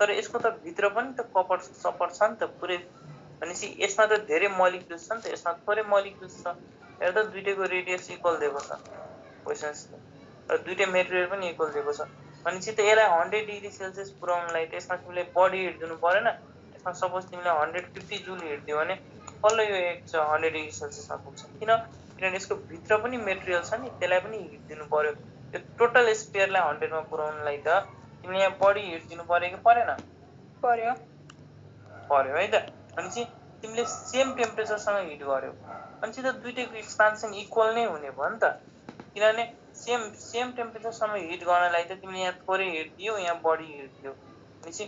Speaker 1: तर यसको त भित्र पनि त कपर सपर छ नि त पुरै भनेपछि यसमा त धेरै मोलिक्युल्स छ नि त यसमा थोरै मोलिक्युल्स छ हेर त दुईटैको रेडियस इक्वल दिएको छ क्वेसन्सले र दुईटै मेटेरियल पनि इक्वल दिएको छ भनेपछि त यसलाई 100 डिग्री सेल्सियस पुर्याउनलाई त यसमा तिमीले बडी हिट दिनु परेन यसमा सपोज तिमीले 150 जुल हिट दियो भने बल्ल यो 100 डिग्री सेल्सियसमा पुग्छ किनभने यसको भित्र पनि मेटेरियल छ नि त्यसलाई पनि हिट दिनु पर्यो यो टोटल स्पेयरलाई 100 मा पुर्याउनलाई त तिमीले यहाँ बडी हिट दिनु पर्यो कि परेन
Speaker 3: पर्यो
Speaker 1: है त भनेपछि तिमीले सेम टेम्परेचरसँग हिट गर्यो भनेपछि त दुईटैको एक्सपान्सन इक्वल नै हुने भयो नि त किनभने सेम टेम्परेचरसम्म हिट गर्नलाई त तिमीले यहाँ थोरै हिट दियो यहाँ बढी हिट दियो भनेपछि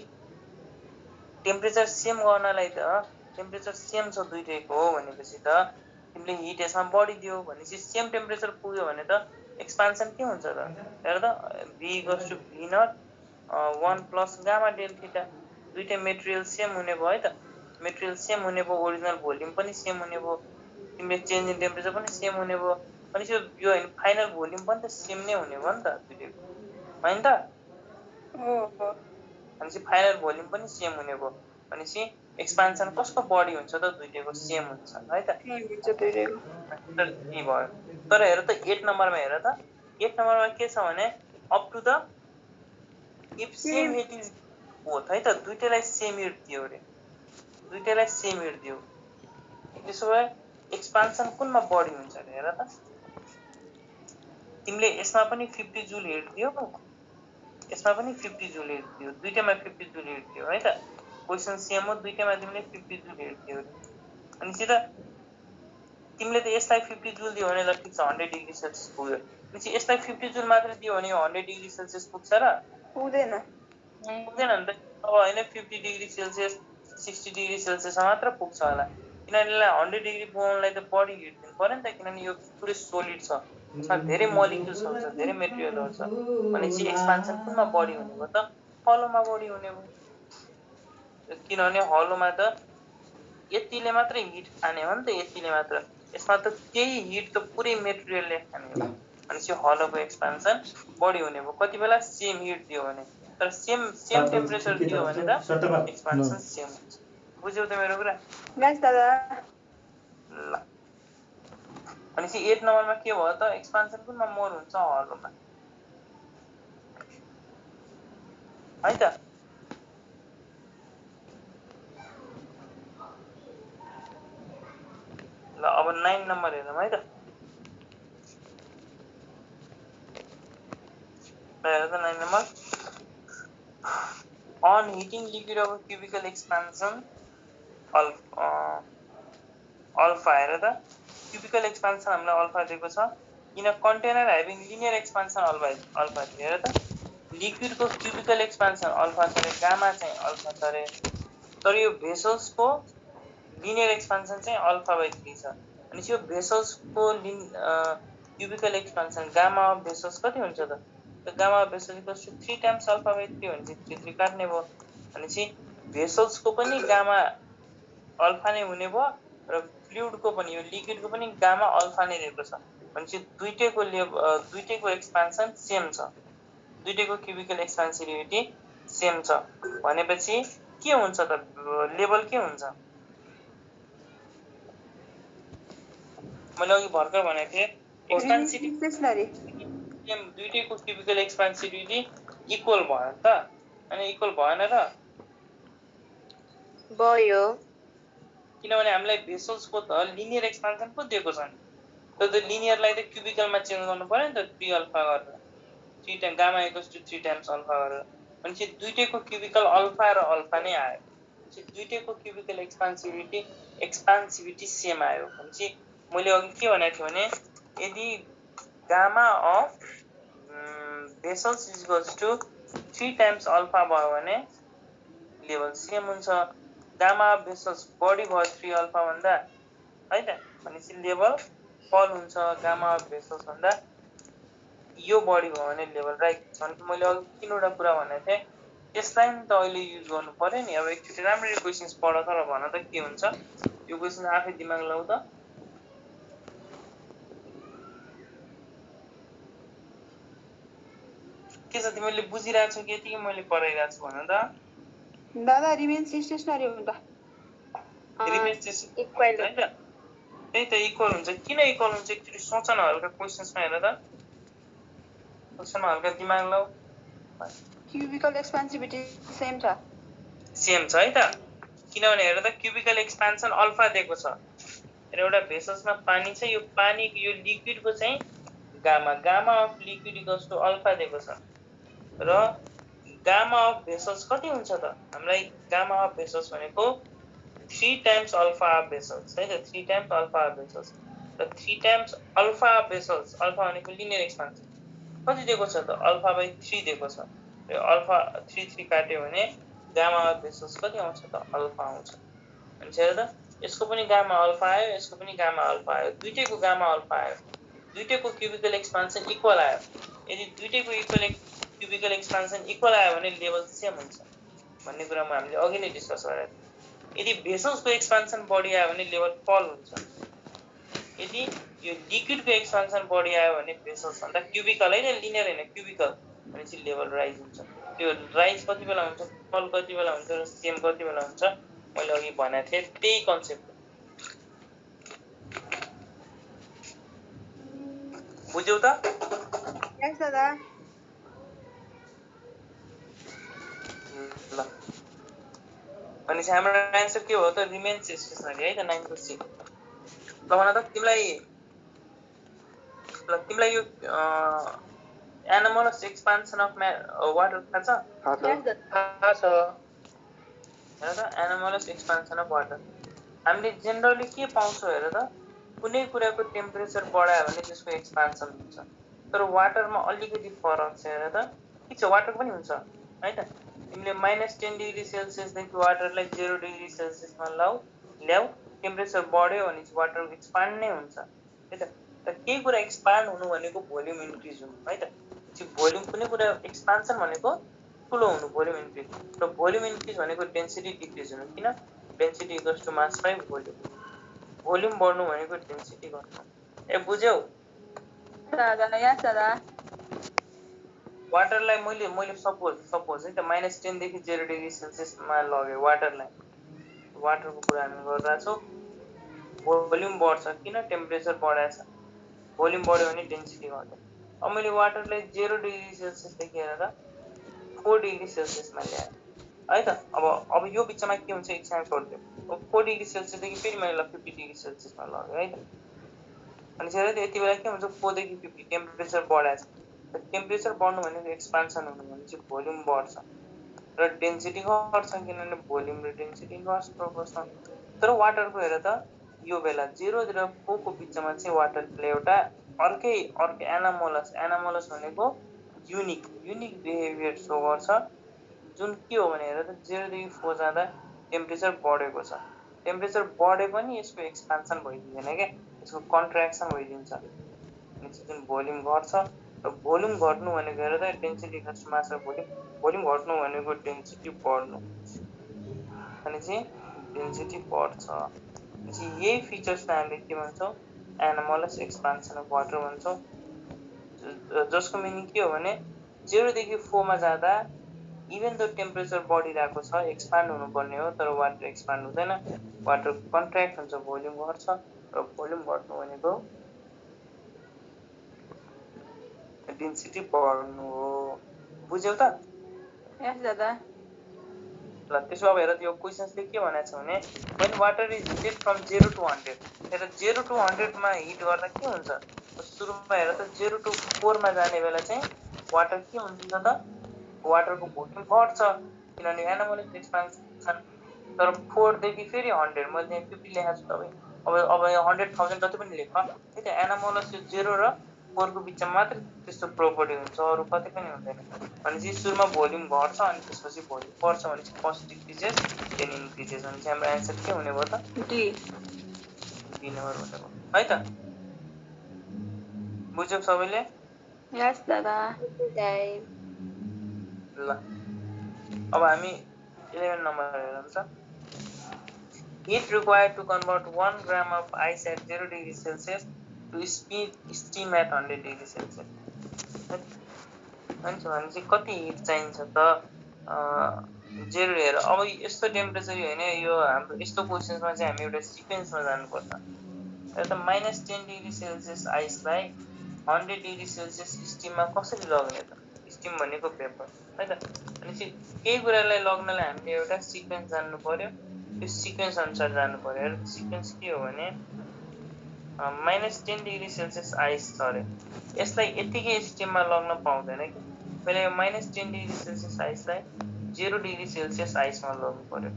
Speaker 1: टेम्परेचर सेम गर्नलाई त टेम्परेचर सेम छ दुईटैको हो भनेपछि त तिमीले हिट यसमा बढी दियो भनेपछि सेम टेम्परेचर पुग्यो भने त एक्सपान्सन के हुन्छ त हेर त v equals to v nought 1 plus gamma del theta दुईटै मेटेरियल सेम हुने भयो है त मेटेरियल सेम हुने भयो ओरिजिनल भोल्युम पनि सेम हुने भयो तिमीले चेन्ज इन टेम्परेचर पनि सेम हुने भयो भनेपछि यो हैन फाइनल भोल्युम पनि त सेम नै हुने भयो नि त दुईटैको हैन त
Speaker 3: हो
Speaker 1: भनेपछि फाइनल भोल्युम पनि सेम हुने भयो भनेपछि एक्सपान्सन कसको बढी हुन्छ त दुईटैको सेम हुन्छ है त
Speaker 3: हुन्छ दुईटैको
Speaker 1: के भयो तर हेर त 8 नम्बरमा हेर त 8 नम्बरमा के छ भने up to the if same heat is both है त दुईटैलाई सेम हिट दियो रे दुईटैलाई सेम हिट दियो त्यसो भए एक्सपान्सन कुनमा बढी हुन्छ रे हेर त तिमीले यसमा पनि 50 जुल हिट दियो यसमा पनि 50 जुल हिट दियो दुईटैमा 50 जुल हिट दियो है त क्वेसन सेम हो दुईटैमा तिमीले 50 जुल हिट दियो भनेपछि त तिमीले त यसलाई 50 जुल दियो भने ल ठिक छ 100 डिग्री सेल्सियस पुग्यो भनेपछि यसलाई 50 जुल मात्र दियो भने 100 डिग्री सेल्सियस पुग्छ र
Speaker 3: पुग्दैन
Speaker 1: पुग्दैन नि त अब हैन 50 डिग्री सेल्सियस 60 डिग्री सेल्सियसमा मात्र पुग्छ होला किनभने यसलाई 100 डिग्री पुग्नलाई त बढी हिट दिनु पर्यो नि त किनभने यो पुरै सोलिड छ यसमा धेरै मोलिक्युल्सहरू छ धेरै मेटेरियलहरू छ भनेपछि एक्सपान्सन कुनमा बढी हुने भयो त हलोमा बढी हुने भयो किनभने हलोमा त यतिले मात्र हिट खाने हो नि त यतिले मात्र यसमा त त्यही हिट त पुरै मेटेरियलले खाने हो भनेपछि हलोको एक्सपान्सन बढी हुने भयो कति बेला सेम हिट दियो भने तर सेम टेम्परेचर दियो भने त एक्सपान्सन सेम हुन्छ बुझ्यौ त मेरो कुरा
Speaker 3: गाइस दादा
Speaker 1: ल भनेपछि 8 नम्बरमा के भयो त एक्सपान्सन कुनमा मोर हुन्छ हलोमा है त ल अब 9 नम्बर हेरौँ है त हेर त 9 number on heating liquid of a cubical expansion alpha हेर त cubical expansion हामीलाई अल्फा दिएको छ in a container having linear expansion alpha हेर त लिक्विड को cubical expansion अल्फा छ रे गामा चाहिँ अल्फा छ रे तर यो भेसल्स को लिनियर एक्सपान्सन चाहिँ अल्फा बाइ 3 छ अनि यो भेसल्स को cubical expansion gamma of vessels कति हुन्छ त gamma of vessels equals to 3 times alpha by 3 भने चाहिँ 3 काट्ने भयो भनेपछि भेसल्स को पनि गामा अल्फा नै हुने भयो र फ्लुइड को पनि यो लिक्विड को पनि गामा अल्फा नै दिएको छ भनेपछि दुईटैको एक्सपान्सन सेम छ दुईटैको क्युबिकल एक्सपान्सिभिटी सेम छ भनेपछि के हुन्छ त लेभल के हुन्छ मैले अघि भर्खर भनेको थिएँ एक्सपान्सिभिटी सेम दुईटैको क्युबिकल एक्सपान्सिभिटी इक्वल भयो त अनि इक्वल भएन र
Speaker 4: भयो
Speaker 1: किनभने हामीलाई भेसल्स को त लिनियर एक्सपान्सन पो दिएको छ नि त लिनियरलाई त क्युबिकलमा चेन्ज गर्नु पर्यो नि त 3 अल्फा गरेर 3 time gamma equals to 3 times alpha गरेर भनेपछि दुईटैको क्युबिकल अल्फा र अल्फा नै आयो भनेपछि दुईटैको क्युबिकल एक्सपान्सिभिटी सेम आयो भनेपछि मैले अघि के भनेको थिएँ भने यदि gamma of vessels is equals to 3 times alpha भयो भने लेभल सेम हुन्छ गामा अफ भेसल्स बढी भयो 3 अल्फा भन्दा है त भनेपछि लेभल फल हुन्छ गामा अफ भेसल्स भन्दा यो बढी भयो भने लेभल राइज हुन्छ अनि मैले अघि तीनवटा कुरा भनेको थिएँ यसलाई नि त अहिले युज गर्नु पर्यो नि अब एकचोटि राम्ररी क्वेसन्स पढ त भन त के हुन्छ यो क्वेसन आफै दिमाग लाउ त के छ तिमीले बुझिरहेको छौ कि यतिकै मैले पढाइरहेको छु भन त
Speaker 3: दादा रिमेन्स स्टेसनरी हो त
Speaker 1: रिमेन्स
Speaker 4: इक्वल
Speaker 1: है त त्यही त इक्वल हुन्छ किन इक्वल हुन्छ एकचोटि सोच न हल्का क्वेसन्समा हेर त क्वेसनमा हल्का दिमाग लाउ
Speaker 3: क्युबिकल एक्सपेन्सिभिटी सेम छ
Speaker 1: है त किनभने हेर त क्युबिकल एक्सपान्सन अल्फा दिएको छ र एउटा भेसल्समा पानी छ यो पानीको यो लिक्विडको चाहिँ gamma gamma of liquid equals to alpha दिएको छ र गामा अफ भेसल्स कति हुन्छ त हामीलाई गामा अफ भेसल्स भनेको 3 टाइम्स अल्फा अफ भेसल्स है त 3 टाइम्स अल्फा अफ भेसल्स र 3 times alpha of vessels alpha भनेको लिनियर एक्सपान्सन कति दिएको छ त अल्फा बाइ 3 दिएको छ र अल्फा 3 3 काट्यो भने गामा अफ भेसल्स कति आउँछ त अल्फा आउँछ अनि हेर त यसको पनि गामा अल्फा आयो यसको पनि गामा अल्फा आयो दुईटैको गामा अल्फा आयो दुईटैको क्युबिकल एक्सपान्सन इक्वल आयो यदि दुईटैको क्युबिकल एक्सपान्सन इक्वल आयो भने लेभल सेम हुन्छ भन्ने कुरामा हामीले अघि नै डिस्कस गरेका थियौँ यदि भेसल्सको एक्सपान्सन बढी आयो भने लेभल फल हुन्छ यदि यो लिक्विडको एक्सपान्सन बढी आयो भने भेसल्स भन्दा क्युबिकल होइन लिनियर होइन क्युबिकल भनेपछि लेभल राइज हुन्छ त्यो राइज कति बेला हुन्छ फल कति बेला हुन्छ र सेम कति बेला हुन्छ मैले अघि भनेको थिएँ त्यही कन्सेप्ट बुझ्यौ त
Speaker 3: यस दादा
Speaker 1: ल भनेपछि हाम्रो एन्सर के हो त रिमेन्स स्टेसनरी है त 9 को सी ल भन त तिमीलाई यो एनामोलस एक्सपान्सन अफ वाटर थाहा छ
Speaker 5: थाहा छ
Speaker 1: हेर त एनामोलस एक्सपान्सन अफ वाटर हामीले जेनरली के पाउँछौँ हेर त कुनै कुराको टेम्परेचर बढायो भने त्यसको एक्सपान्सन हुन्छ तर वाटरमा अलिकति फरक छ हेर त के छ वाटर पनि हुन्छ है त तिमीले -10 डिग्री सेल्सियसदेखि वाटरलाई 0 डिग्री सेल्सियसमा ल्याऊ टेम्परेचर बढ्यो भने वाटर एक्सपान्ड नै हुन्छ है त केही कुरा एक्सपान्ड हुनु भनेको भोल्युम इन्क्रिज हुनु है त भोल्युम कुनै कुरा एक्सपान्सन भनेको ठुलो हुनु भोल्युम इन्क्रिज र भोल्युम इन्क्रिज भनेको डेन्सिटी डिक्रिज हुनु किन density equals to mass by volume बढ्नु भनेको डेन्सिटी घट्नु ए बुझ्यौ
Speaker 3: दादा यस दादा
Speaker 1: वाटरलाई मैले सपोज है त -10 देखि 0 डिग्री सेल्सियसमा लग्यो वाटरको कुरा हामी गरिरहेको छौँ भोल्युम बढ्छ किन टेम्परेचर बढाएको छ भोल्युम बढ्यो भने डेन्सिटी घट्यो अब मैले वाटरलाई 0 डिग्री सेल्सियसदेखि हेरेर 4 डिग्री सेल्सियसमा ल्याएँ है त अब यो बिचमा के हुन्छ एक्जाम गरिदियो अब 4 डिग्री सेल्सियसदेखि फेरि मैले 50 डिग्री सेल्सियसमा लगेँ है त अनि चाहिँ यति बेला के हुन्छ 4 देखि 50 टेम्परेचर बढाएको छ टेम्परेचर बढ्नु भनेको एक्सपान्सन हुनु भनेपछि भोल्युम बढ्छ र डेन्सिटी घट्छ किनभने भोल्युम र डेन्सिटी इन्भर्स प्रोपोर्सनल तर वाटरको हेर त यो बेला 0 र 4 को बिचमा चाहिँ वाटरले एउटा अर्कै एनामोलस भनेको युनिक बिहेभियर सो गर्छ जुन के हो भने हेर त 0 देखि 4 जाँदा टेम्परेचर बढेको छ टेम्परेचर बढे पनि यसको एक्सपान्सन भइदिँदैन क्या यसको कन्ट्र्याक्सन भइदिन्छ जुन भोल्युम घट्छ र भोल्युम घट्नु भनेको हेर त density equals to mass by volume घट्नु भनेको डेन्सिटी बढ्नु भनेपछि डेन्सिटी बढ्छ यही फिचर्सलाई हामीले के भन्छौँ एनामोलस एक्सपान्सन अफ वाटर भन्छौँ जसको मिनिङ के हो भने 0 देखि 4 मा जाँदा इभन द टेम्परेचर बढिरहेको छ एक्सपान्ड हुनुपर्ने हो तर वाटर एक्सपान्ड हुँदैन वाटर कन्ट्र्याक्ट हुन्छ भोल्युम घट्छ र भोल्युम घट्नु भनेको डेन्सिटी बढ्नु हो बुझ्यौ त
Speaker 3: यस दादा
Speaker 1: ल त्यसो अब हेर यो क्वेसन्सले के भनेको छ भने when water is heated from 0 to 100 हेर 0 to 100 मा हिट गर्दा के हुन्छ सुरुमा हेर त 0 to 4 मा जाने बेला चाहिँ वाटर के हुन्छ त वाटरको भोल्युम घट्छ किनभने एनामोलस एक्सपान्सन तर 4 देखि फेरि 100 मैले यहाँ 50 लेखेको छु तपाईँ अब 100,000 जति पनि लेख है त एनामोलस यो 0 र 4 को बिचमा मात्र त्यस्तो प्रोपर्टी हुन्छ, अरु कतै पनि हुँदैन। भनेपछि सुरुमा भोल्युम घट्छ अनि त्यसपछि भोल्युम बढ्छ भनेपछि फर्स्ट डिक्रिजेस देन इन्क्रिजेस भनेपछि हाम्रो आन्सर के हुने भयो त?
Speaker 3: डी
Speaker 1: बी नम्बर हुने भयो है त। बुझ्यौ सबैले?
Speaker 3: यस दादा
Speaker 1: ल अब हामी 11 नम्बर हेरौँ त। Heat required to convert 1 gram of ice at 0 degree Celsius to steam at 100 degree Celsius. भनेपछि कति हिट चाहिन्छ त? 0 हेर। अब यस्तो टेम्परेचर हैन, यो हाम्रो यस्तो क्वेशन्समा चाहिँ हामी एउटा सिक्वेन्समा जानुपर्छ। र त -10 डिग्री सेल्सियस आइसलाई 100 डिग्री सेल्सियस स्टिममा कसरी लग्ने त? स्टिम भनेको पेपर है त। भनेपछि केही कुरालाई लग्नलाई हामीले एउटा सिक्वेन्स जान्नु पर्यो, त्यो सिक्वेन्स अनुसार जानु पर्यो। र सिक्वेन्स के हो भने -10 डिग्री सेल्सियस आइस छ अरे, यसलाई यतिकै स्टिममा लग्न पाउँदैन कि। पहिले यो -10 डिग्री सेल्सियस आइसलाई 0 डिग्री सेल्सियस आइसमा लग्नु पर्यो।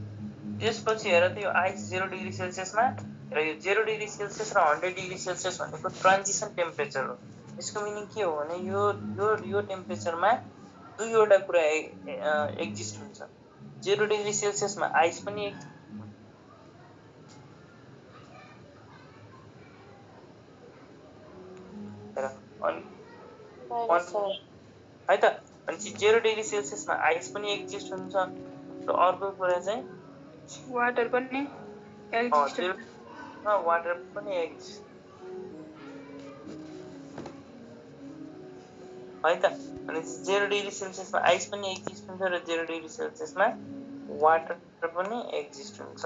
Speaker 1: त्यसपछि हेर त यो आइस 0 डिग्री सेल्सियसमा र यो 0 डिग्री सेल्सियस र 100 डिग्री सेल्सियस भनेको ट्रान्जिसन टेम्परेचर हो। यसको मिनिङ के हो भने यो टेम्परेचरमा दुईवटा कुरा एक्जिस्ट हुन्छ। 0 डिग्री सेल्सियसमा आइस पनि है त। भनेपछि 0 डिग्री सेल्सियसमा आइस पनि एक्जिस्ट हुन्छ र अर्को कुरा चाहिँ
Speaker 3: वाटर पनि एक्जिस्ट
Speaker 1: वाटर पनि एक्जिस्ट है त। भनेपछि 0 डिग्री सेल्सियसमा आइस पनि एक्जिस्ट हुन्छ र 0 डिग्री सेल्सियसमा वाटर पनि एक्जिस्ट हुन्छ।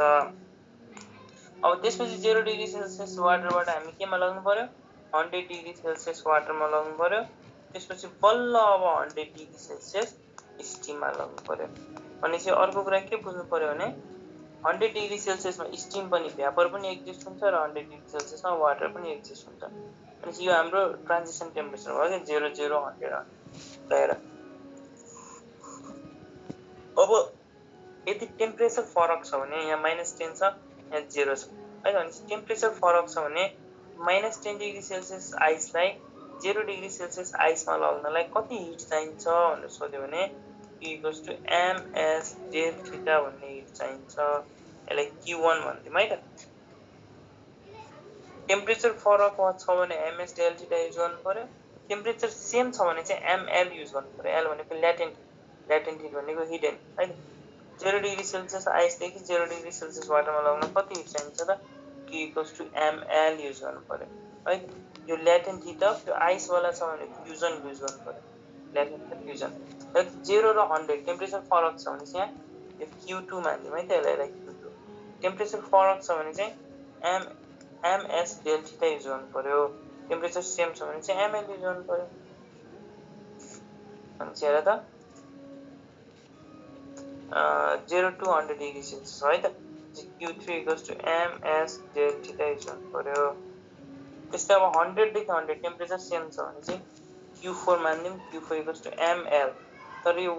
Speaker 1: अब त्यसपछि 0 डिग्री सेल्सियस वाटरबाट हामी केमा लग्नु पर्यो? 100 डिग्री सेल्सियस वाटरमा लग्नु पर्यो। त्यसपछि बल्ल अब 100 डिग्री सेल्सियस स्टिममा लग्नु पर्यो। भनेपछि अर्को कुरा के बुझ्नु पर्यो भने 100 डिग्री सेल्सियसमा स्टिम पनि भ्यापर पनि एक्जिस्ट हुन्छ र 100 डिग्री सेल्सियसमा वाटर पनि एक्जिस्ट हुन्छ। भनेपछि यो हाम्रो ट्रान्जिसन टेम्परेचर भयो कि 0 0 100 रहेर। अब यदि टेम्परेचर फरक छ भने यहाँ -10 छ यहाँ 0 छ है। भनेपछि टेम्परेचर फरक छ भने -10 डिग्री सेल्सियस आइसलाई 0 डिग्री सेल्सियस आइसमा लग्नलाई कति हिट चाहिन्छ भनेर सोध्यो भने ms del थीटा भन्ने हिट चाहिन्छ। यसलाई Q1 भन्दियौँ है त। टेम्परेचर फरक छ भने ms del थीटा युज गर्नु पर्यो। टेम्परेचर सेम छ भने चाहिँ ml युज गर्नु पर्यो। l भनेको ल्याटेन्ट हिट भनेको हिडन है त। 0 डिग्री सेल्सियस आइसदेखि 0 डिग्री सेल्सियस वाटरमा लग्न कति हिट चाहिन्छ त? Q ml युज गर्नु पर्यो है। यो ल्याटेन्ट हिट अफ यो आइस वाला छ भने फ्युजन युज गर्नु पर्यो, ल्याटेन्ट फ्युजन। 0 र 100 टेम्परेचर फरक छ भने चाहिँ यो Q2 मान्दियौँ है त। यसलाई Q2। टेम्परेचर फरक छ भने चाहिँ ms del थीटा युज गर्नु पर्यो। टेम्परेचर सेम छ भने चाहिँ ml युज गर्नु पर्यो। अनि हेर त 0 to 100 डिग्री सेल्सियस है त। Q3 ms del theta use गर्नु पर्यो। त्यस्तै अब 100 देखि 100 टेम्परेचर सेम छ भने चाहिँ Q4 मान्दियौँ। Q4 ml। तर यो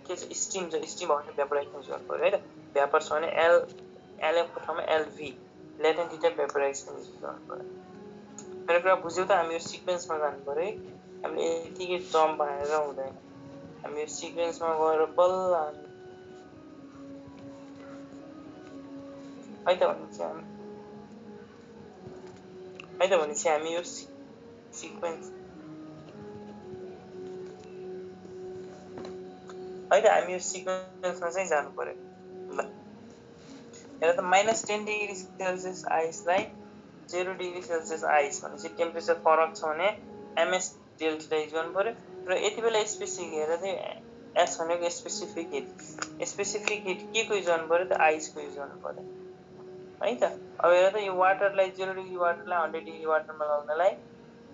Speaker 1: के छ स्टिम छ, स्टिम भयो भने भ्यापोराइजेसन युज गर्नु पर्यो है त। भ्यापर छ भने LF को ठाउँमा LV latent heat of vaporization use गर्नु पर्यो। मेरो कुरा बुझ्यौ त? हामी यो सिक्वेन्समा जानु पर्यो है। हामीले यतिकै जम्प हानेर हुँदैन। हामी यो सिक्वेन्समा गएर बल्ल है त। भनेपछि हामी यो सिक्वेन्स है त। हामी यो सिक्वेन्समा चाहिँ जानु पर्यो। ल हेर त -10 डिग्री सेल्सियस आइसलाई 0 डिग्री सेल्सियस आइस भनेपछि टेम्परेचर फरक छ भने ms del थीटा युज गर्नु पर्यो। र यति बेला स्पेसिफिक हेर त s भनेको स्पेसिफिक हिट के को युज गर्नु पर्यो त? आइसको युज गर्नु पर्यो है त। अब हेर त यो वाटरलाई 0 डिग्री वाटरलाई 100 डिग्री वाटरमा लग्नलाई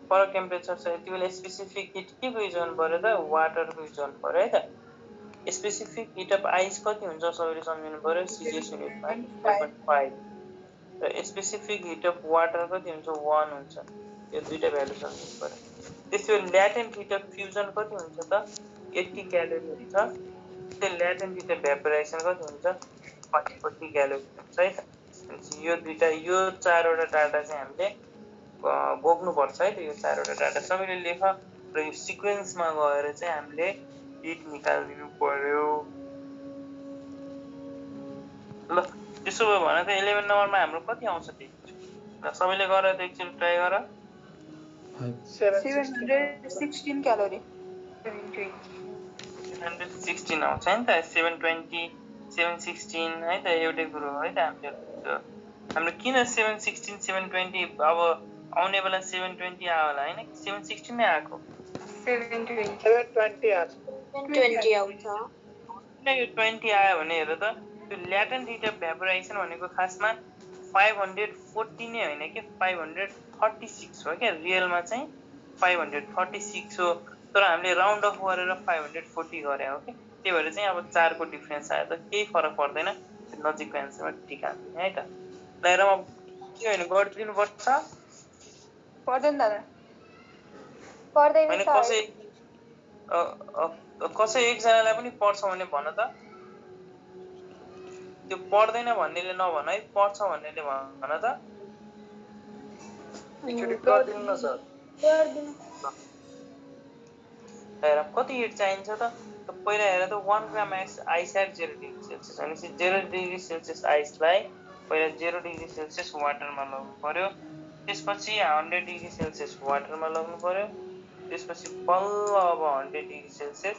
Speaker 1: फरक टेम्परेचर छ। यति बेला स्पेसिफिक हिट के को युज गर्नु पर्यो त? वाटरको युज गर्नु पर्यो है त। स्पेसिफिक हिट अफ आइस कति हुन्छ सबैले सम्झिनु पर्यो। सिजिएस युनिटमा 1.5 र स्पेसिफिक हिट अफ वाटर कति हुन्छ? 1 हुन्छ। यो दुईटा भ्यालु सम्झिनु पर्यो। त्यसो ल्याटेन्ट हिट अफ फ्युजन कति हुन्छ त? 80 क्यालोरी हुन्छ। त्यो ल्याटेन्ट हिट अफ भ्यापोराइजेसन कति हुन्छ? 40 क्यालोरी हुन्छ है त। यो दुईटा यो चारवटा डाटा चाहिँ हामीले बोक्नुपर्छ है त यो चारवटा डाटा सबैले लेख र यो सिक्वेन्समा गएर चाहिँ हामीले हिट निकालिदिनु पर्यो ल त्यसो भयो भने त 11 नम्बरमा हाम्रो कति आउँछ देखिन्छु ल सबैले गरेर त एकचोटि ट्राई गर
Speaker 3: 716 क्यालोरी
Speaker 1: 716 आउँछ नि त 720 716 है त एउटै कुरो हो है त हाम्रो किन 716 720 अब आउने बेला 720 आयो होला हैन 716 नै आएको
Speaker 3: 720
Speaker 4: आउँछ
Speaker 1: किन यो 20 आयो भने हेर त त्यो ल्याटेन्ट हिट अफ भ्यापोराइजेसन भनेको खासमा 540 नै होइन के 536 हो क्या रियलमा चाहिँ 536 हो तर हामीले राउन्ड अफ गरेर 540 गरे हो कि त्यही भएर चाहिँ अब 4 को डिफरेन्स आयो त केही फरक पर्दैन नजिकको एन्सरमा टिक हाल्दिने है त ल हेरौँ अब के होइन गरिदिनु पर्छ
Speaker 3: पर्दैन दादा
Speaker 4: पर्दैन
Speaker 1: होइन
Speaker 4: सर
Speaker 1: कसै एकजनालाई पनि पर्छ भने भन त त्यो पर्दैन भन्नेले नभन है पर्छ भन्नेले भन त
Speaker 5: एकचोटि गरिदिनु न सर
Speaker 1: हेर कति हिट चाहिन्छ त पहिला हेर त 1 gram ice at 0 degree Celsius भनेपछि 0 डिग्री सेल्सियस आइसलाई पहिला 0 डिग्री सेल्सियस वाटरमा लगाउनु पर्यो त्यसपछि 100 डिग्री सेल्सियस वाटरमा लगाउनु पर्यो त्यसपछि बल्ल अब 100 डिग्री सेल्सियस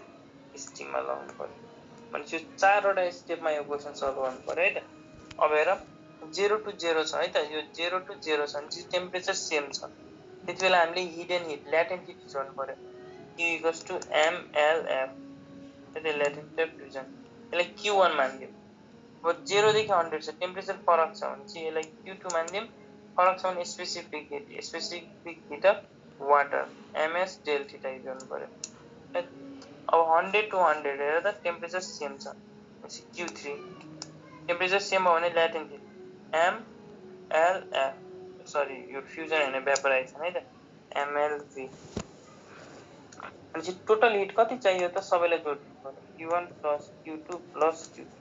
Speaker 1: स्टिममा लगाउनु पर्यो भनेपछि यो चारवटा स्टेपमा यो क्वेसन सल्भ गर्नु पर्यो है त अब हेर 0 to 0 छ है त यो 0 to 0 छ भने टेम्परेचर सेम छ त्यति बेला हामीले हिडन हिट ल्याटेन्ट हिट जोड्नु पर्यो Q equals to MLF latent fusion यसलाई Q1 मानिदिउँ अब 0 देखि 100 छ टेम्परेचर फरक छ भने चाहिँ यसलाई Q2 मानिदिउँ फरक छ भने specific heat of water MS del theta जोड्नु पर्यो अब 100 to 100 हेर त टेम्परेचर सेम छ भनेपछि Q3 टेम्परेचर सेम हो भने ल्याटेन्ट हिट MLF सरी यो फ्युजन हैन भ्यापोराइजेसन है त MLV भनेपछि टोटल हिट कति चाहियो त सबैलाई जोड्नु पर्यो Q1 plus Q2 plus Q3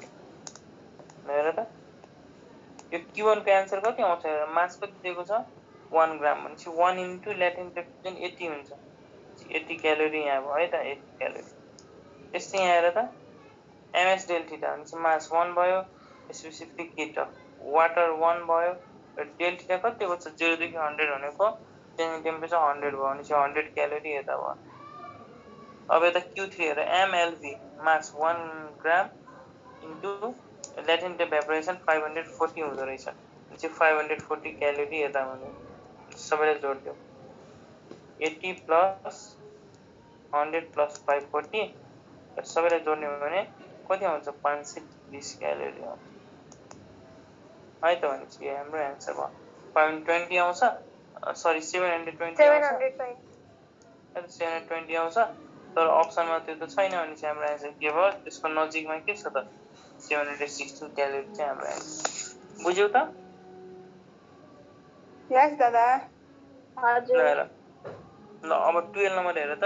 Speaker 1: हेर त यो Q1 को आन्सर कति आउँछ मास कति दिएको छ 1 ग्राम भनेपछि 1 इन्टु ल्याटेन्ट फ्युजन 80 हुन्छ 80 क्यालोरी यहाँ भयो है त 80 क्यालोरी त्यस्तै यहाँ हेर त MS डेल थीटा भनेपछि मास 1 भयो स्पेसिफिक हिट अफ वाटर 1 भयो र डेल थीटा कति दिएको छ 0 देखि 100 भनेको टेम्परेचर 100 भयो भनेपछि 100 क्यालोरी यता भयो अब यता Q3 हेर MLV मास 1 ग्राम इन्टु ल्याटेन्ट भ्यापोराइजेसन 540 हुँदो रहेछ भनेपछि 540 क्यालोरी यता भने सबैलाई जोड्दियो 80 प्लस 100 प्लस 540 सबैलाई जोड्ने हो भने कति आउँछ 520 क्यालोरी आउँछ है त भनेपछि हाम्रो एन्सर भयो 520 आउँछ सरी 720 आउँछ तर अप्सनमा त्यो त छैन भने चाहिँ हाम्रो एन्सर के भयो त्यसको नजिकमा के छ त 716 क्यालोरी चाहिँ हाम्रो एन्सर बुझ्यौ त
Speaker 3: यस दादा
Speaker 4: हजुर
Speaker 1: ल अब 12 नम्बर हेर त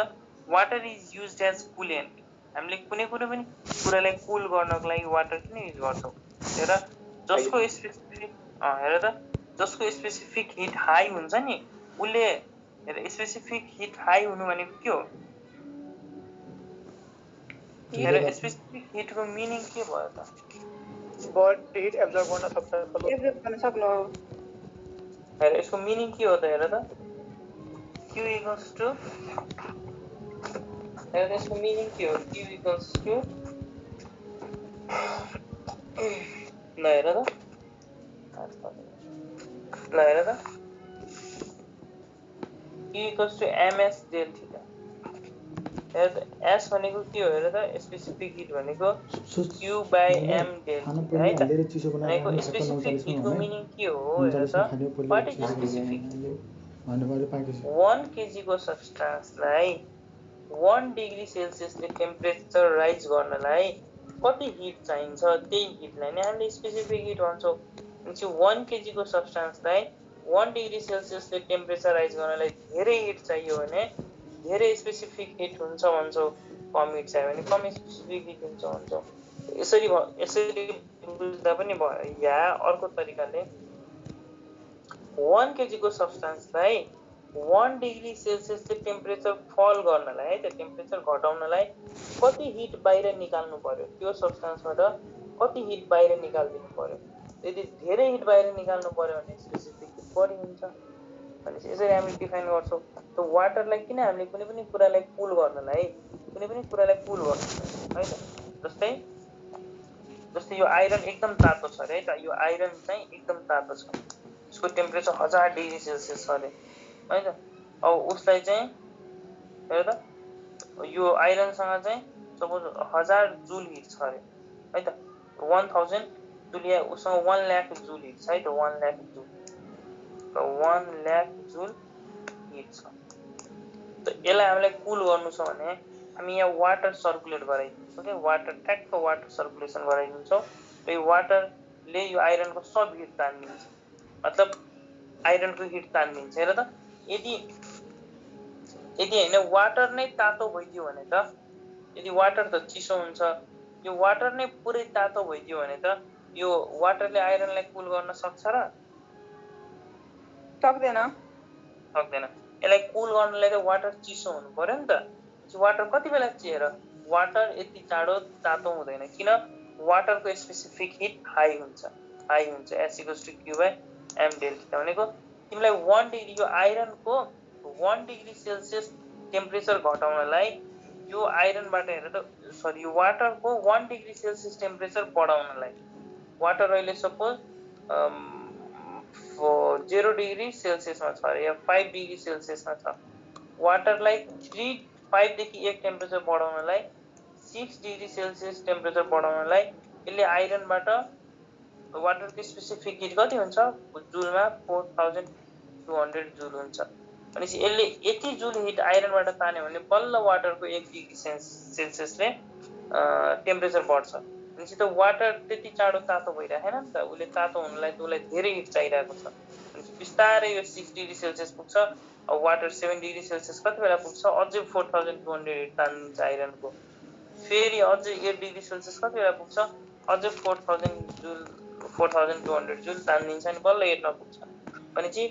Speaker 1: water is used as coolant हामीले कुनै पनि कुरालाई कुल गर्नको लागि वाटर किन युज गर्छौं हेर जसको स्पेसिफिक हिट हाई हुन्छ नि उले हेर स्पेसिफिक हिट हाई हुनु भनेको के हो हेर स्पेसिफिक हिटको मिनिङ के भयो त
Speaker 5: बडी हिट एब्जर्ब गर्न सक्छ
Speaker 1: हेर यसको मिनिङ के हो त हेर त Q equals to हेर यसको मिनिङ के हो Q equals to ल हेर त Q equals to MS del theta हेर त S भनेको के हो हेर त स्पेसिफिक हिट भनेको Q by M del theta है त भनेको स्पेसिफिक हिटको मिनिङ के हो हेर त व्हाट इज स्पेसिफिक 1 kg को सब्स्टेन्सलाई 1 डिग्री सेल्सियसले टेम्परेचर राइज गर्नलाई कति हिट चाहिन्छ त्यही हिटलाई नै हामीले स्पेसिफिक हिट भन्छौं भनेपछि 1 kg को सब्स्टेन्सलाई 1 डिग्री सेल्सियसले टेम्परेचर राइज गर्नलाई धेरै हिट चाहियो भने धेरै स्पेसिफिक हिट हुन्छ भन्छौं कम हिट चाहियो भने कम स्पेसिफिक हिट हुन्छ भन्छौं यसरी बुझ्दा पनि भयो या अर्को तरिकाले 1 kg को सब्स्टान्सलाई 1 डिग्री सेल्सियसले टेम्परेचर फल गर्नलाई है त टेम्परेचर घटाउनलाई कति हिट बाहिर निकाल्नु पर्यो त्यो सब्स्टान्सबाट कति हिट बाहिर निकाल्दिनु पर्यो यदि धेरै हिट बाहिर निकाल्नु पर्यो भने स्पेसिफिक हिट बढी हुन्छ भनेपछि यसरी हामीले डिफाइन गर्छौं त वाटरलाई किन हामीले कुनै पनि कुरालाई कुल गर्नलाई है त जस्तै यो आइरन एकदम तातो छ रे है त यो आइरन चाहिँ एकदम तातो छ यसको टेम्परेचर 1000 डिग्री सेल्सियस छ रे है त अब उसलाई चाहिँ हेर त यो आइरन सँग चाहिँ सपोज 1000 जुल हिट छ रे है त 1000 जुल या उसँग 1 लाख जुल हिट छ है त 1 लाख जुल त 1 लाख जुल हिट छ त यसलाई हामीलाई कुल गर्नु छ भने हामी यहाँ वाटर सर्कुलेट गराइदिन्छौँ के वाटर सर्कुलेसन गराइदिन्छौँ र यो वाटरले यो आइरनको सब हिट तान्दिन्छ मतलब आइरनको हिट तान्दिन्छ हेर त यदि हैन वाटर नै तातो भइदियो भने त यदि वाटर त चिसो हुन्छ यो वाटर नै पुरै तातो भइदियो भने त यो वाटरले आइरनलाई कुल गर्न सक्छ र
Speaker 3: सक्दैन
Speaker 1: यसलाई कुल गर्नलाई त वाटर चिसो हुनु पर्यो नि त वाटर कति बेला चिएर वाटर यति चाँडो तातो हुँदैन किन वाटरको स्पेसिफिक हिट हाई हुन्छ S = Q/m डेल्टा भनेको तिमीलाई 1 डिग्री यो आइरनको 1 डिग्री सेल्सियस टेम्परेचर घटाउनलाई यो आइरनबाट हेर त सरी यो वाटरको 1 डिग्री सेल्सियस टेम्परेचर बढाउनलाई वाटर अहिले सपोज 0 डिग्री सेल्सियसमा छ या 5 डिग्री सेल्सियसमा छ वाटरलाई 5 देखि 1 टेम्परेचर बढाउनलाई 6 डिग्री सेल्सियस टेम्परेचर बढाउनलाई यसले आइरनबाट वाटरको स्पेसिफिक हिट कति हुन्छ जुलमा 4200 जुल हुन्छ भनेपछि यसले यति जुल हिट आइरनबाट तान्यो भने बल्ल वाटरको 1 डिग्री सेल्सियसले टेम्परेचर बढ्छ भनेपछि त वाटर त्यति चाँडो तातो भइरहेन नि त उसले तातो हुनलाई त उसलाई धेरै हिट चाहिरहेको छ भनेपछि बिस्तारै यो 6 डिग्री सेल्सियस पुग्छ अब वाटर 7 डिग्री सेल्सियस कति बेला पुग्छ अझै 4200 हिट तान्दिन्छ आइरनको फेरि अझै 8 डिग्री सेल्सियस कति बेला पुग्छ अझै 4200 जुल तान्दिन्छ अनि बल्ल 8 मा पुग्छ भनेपछि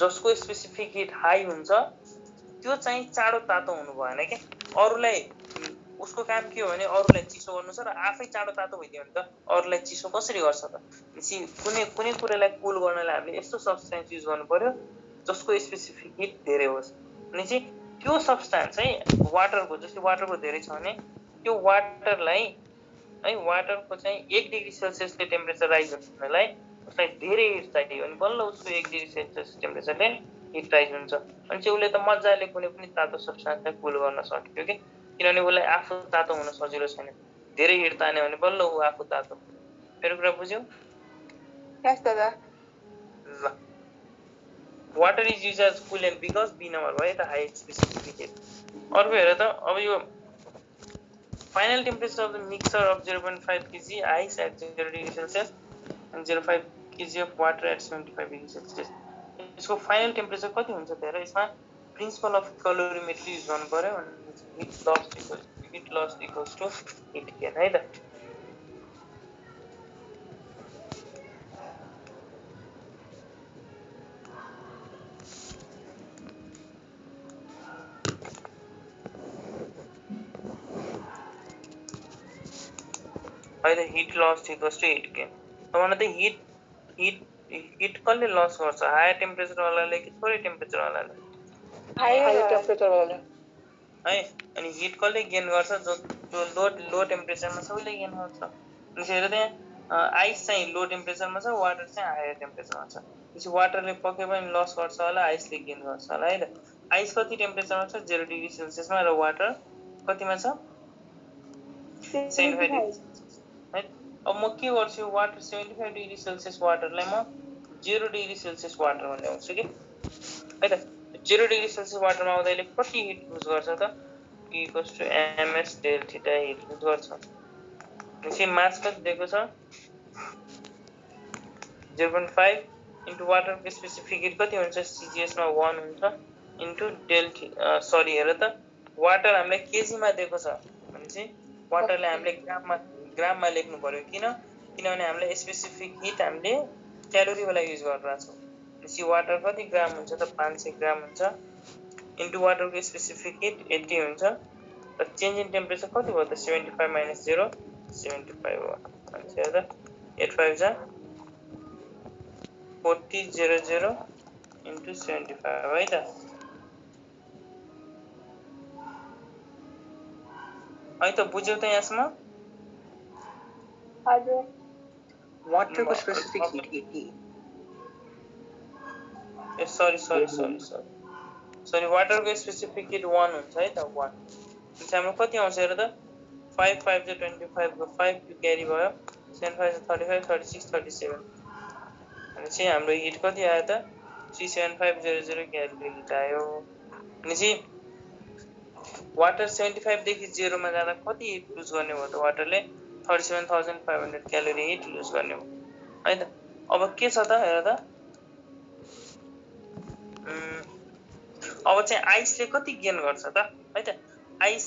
Speaker 1: जसको स्पेसिफिक हिट हाई हुन्छ त्यो चाहिँ चाँडो तातो हुनु भएन के अरूलाई उसको काम के हो भने अरूलाई चिसो गर्नु छ र आफै चाँडो तातो भइदियो भने त अरूलाई चिसो कसरी गर्छ त कुनै कुरालाई कुल गर्नलाई हामीले यस्तो सब्स्टेन्स युज गर्नु पर्यो जसको स्पेसिफिक हिट धेरै होस् भनेपछि त्यो सब्स्टेन्स चाहिँ वाटरको जस्तै वाटरको धेरै छ भने त्यो वाटरलाई है वाटरको चाहिँ 1 डिग्री सेल्सियसले टेम्परेचर राइज हुनलाई उसलाई धेरै हिट चाहियो अनि बल्ल उसको 1 डिग्री सेल्सियस टेम्परेचरले हिट राइज हुन्छ अनि चाहिँ उसले त मजाले कुनै पनि तातो सब्स्टेन्सलाई कुल गर्न सक्यो के किनभने उसलाई आफू तातो हुन सजिलो छैन धेरै हिट तान्यो भने बल्ल ऊ आफू तातो मेरो कुरा बुझ्यौ
Speaker 3: यस दादा
Speaker 1: ल water is use as coolant because b number भयो त हाई स्पेसिफिक हिट अर्को हेर त अब यो final temperature of the mixture of 0.5 kg ice at 0 degree Celsius and 0.5 kg of water at 75 degree Celsius यसको फाइनल टेम्परेचर कति हुन्छ त हेर यसमा प्रिन्सिपल अफ क्यालोरिमेट्री युज गर्नु पर्यो भने heat loss equals to heat gain है त अहिले heat loss equals to heat gain तपाईले त हिट कसले लस गर्छ हायर टेम्परेचर वालाले कि थोरै टेम्परेचर वालाले
Speaker 3: हायर टेम्परेचर वाला
Speaker 1: है अनि हिट कसले गेन गर्छ जो लो टेम्परेचरमा छ उसले गेन गर्छ अनि हेर त्यहाँ आइस चाहिँ लो टेम्परेचरमा छ वाटर चाहिँ हायर टेम्परेचरमा छ त्यसै वाटरले पक्कै पनि लस गर्छ होला आइसले गेन गर्छ होला है त आइस कति टेम्परेचरमा छ 0 डिग्री सेल्सियसमा र वाटर कतिमा छ 75 डिग्री सेल्सियस है अब म के गर्छु वाटर 75 डिग्री सेल्सियस वाटरलाई म 0 डिग्री सेल्सियस वाटरमा ल्याउँछु के है त 0 डिग्री सेल्सियस वाटरमा आउँदाखेरि कति हिट युज गर्छ त E = ms del theta hit use गर्छ त्यसै मास कति दिएको छ 0.5 इन्टु वाटरको स्पेसिफिक हिट कति हुन्छ CGS मा 1 हुन्छ इन्टु डेल सरी हेर त वाटर हामीलाई केजीमा दिएको छ भनेपछि वाटरले हामीले ग्राममा लेख्नु पर्यो किनभने हामीले स्पेसिफिक हिट हामीले क्यालोरी वाला युज गरिरहेको छौँ। भनेपछि वाटर कति ग्राम हुन्छ त 500 ग्राम हुन्छ इन्टु वाटरको स्पेसिफिक हिट 80 हुन्छ र चेन्ज इन टेम्परेचर कति भयो त 75 माइनस 0 75 हो। अनि हेर्दा 85 जा 4000 इन्टु 75 है त। है त बुझ्यौ त यहाँसम्म?
Speaker 4: हजुर
Speaker 3: वाटरको स्पेसिफिक हिट 80
Speaker 1: ए सरी वाटरको स्पेसिफिक हिट 1 हुन्छ है त 1। अनि हाम्रो कति आउँछ हेर त 5 5 जा 25 को 5 क्यारी भयो 7 5 जा 35 36 37 अनि चाहिँ हाम्रो हिट कति आयो त 37500 क्यालोरी हिट आयो। अनि चाहिँ वाटर 75 देखि 0 मा जाँदा कति हिट लुज गर्ने भयो त वाटरले 37500 क्यालोरी हिट लुज गर्ने भयो है त। अब के छ त हेर त अब चाहिँ आइसले कति गेन गर्छ त है त। आइस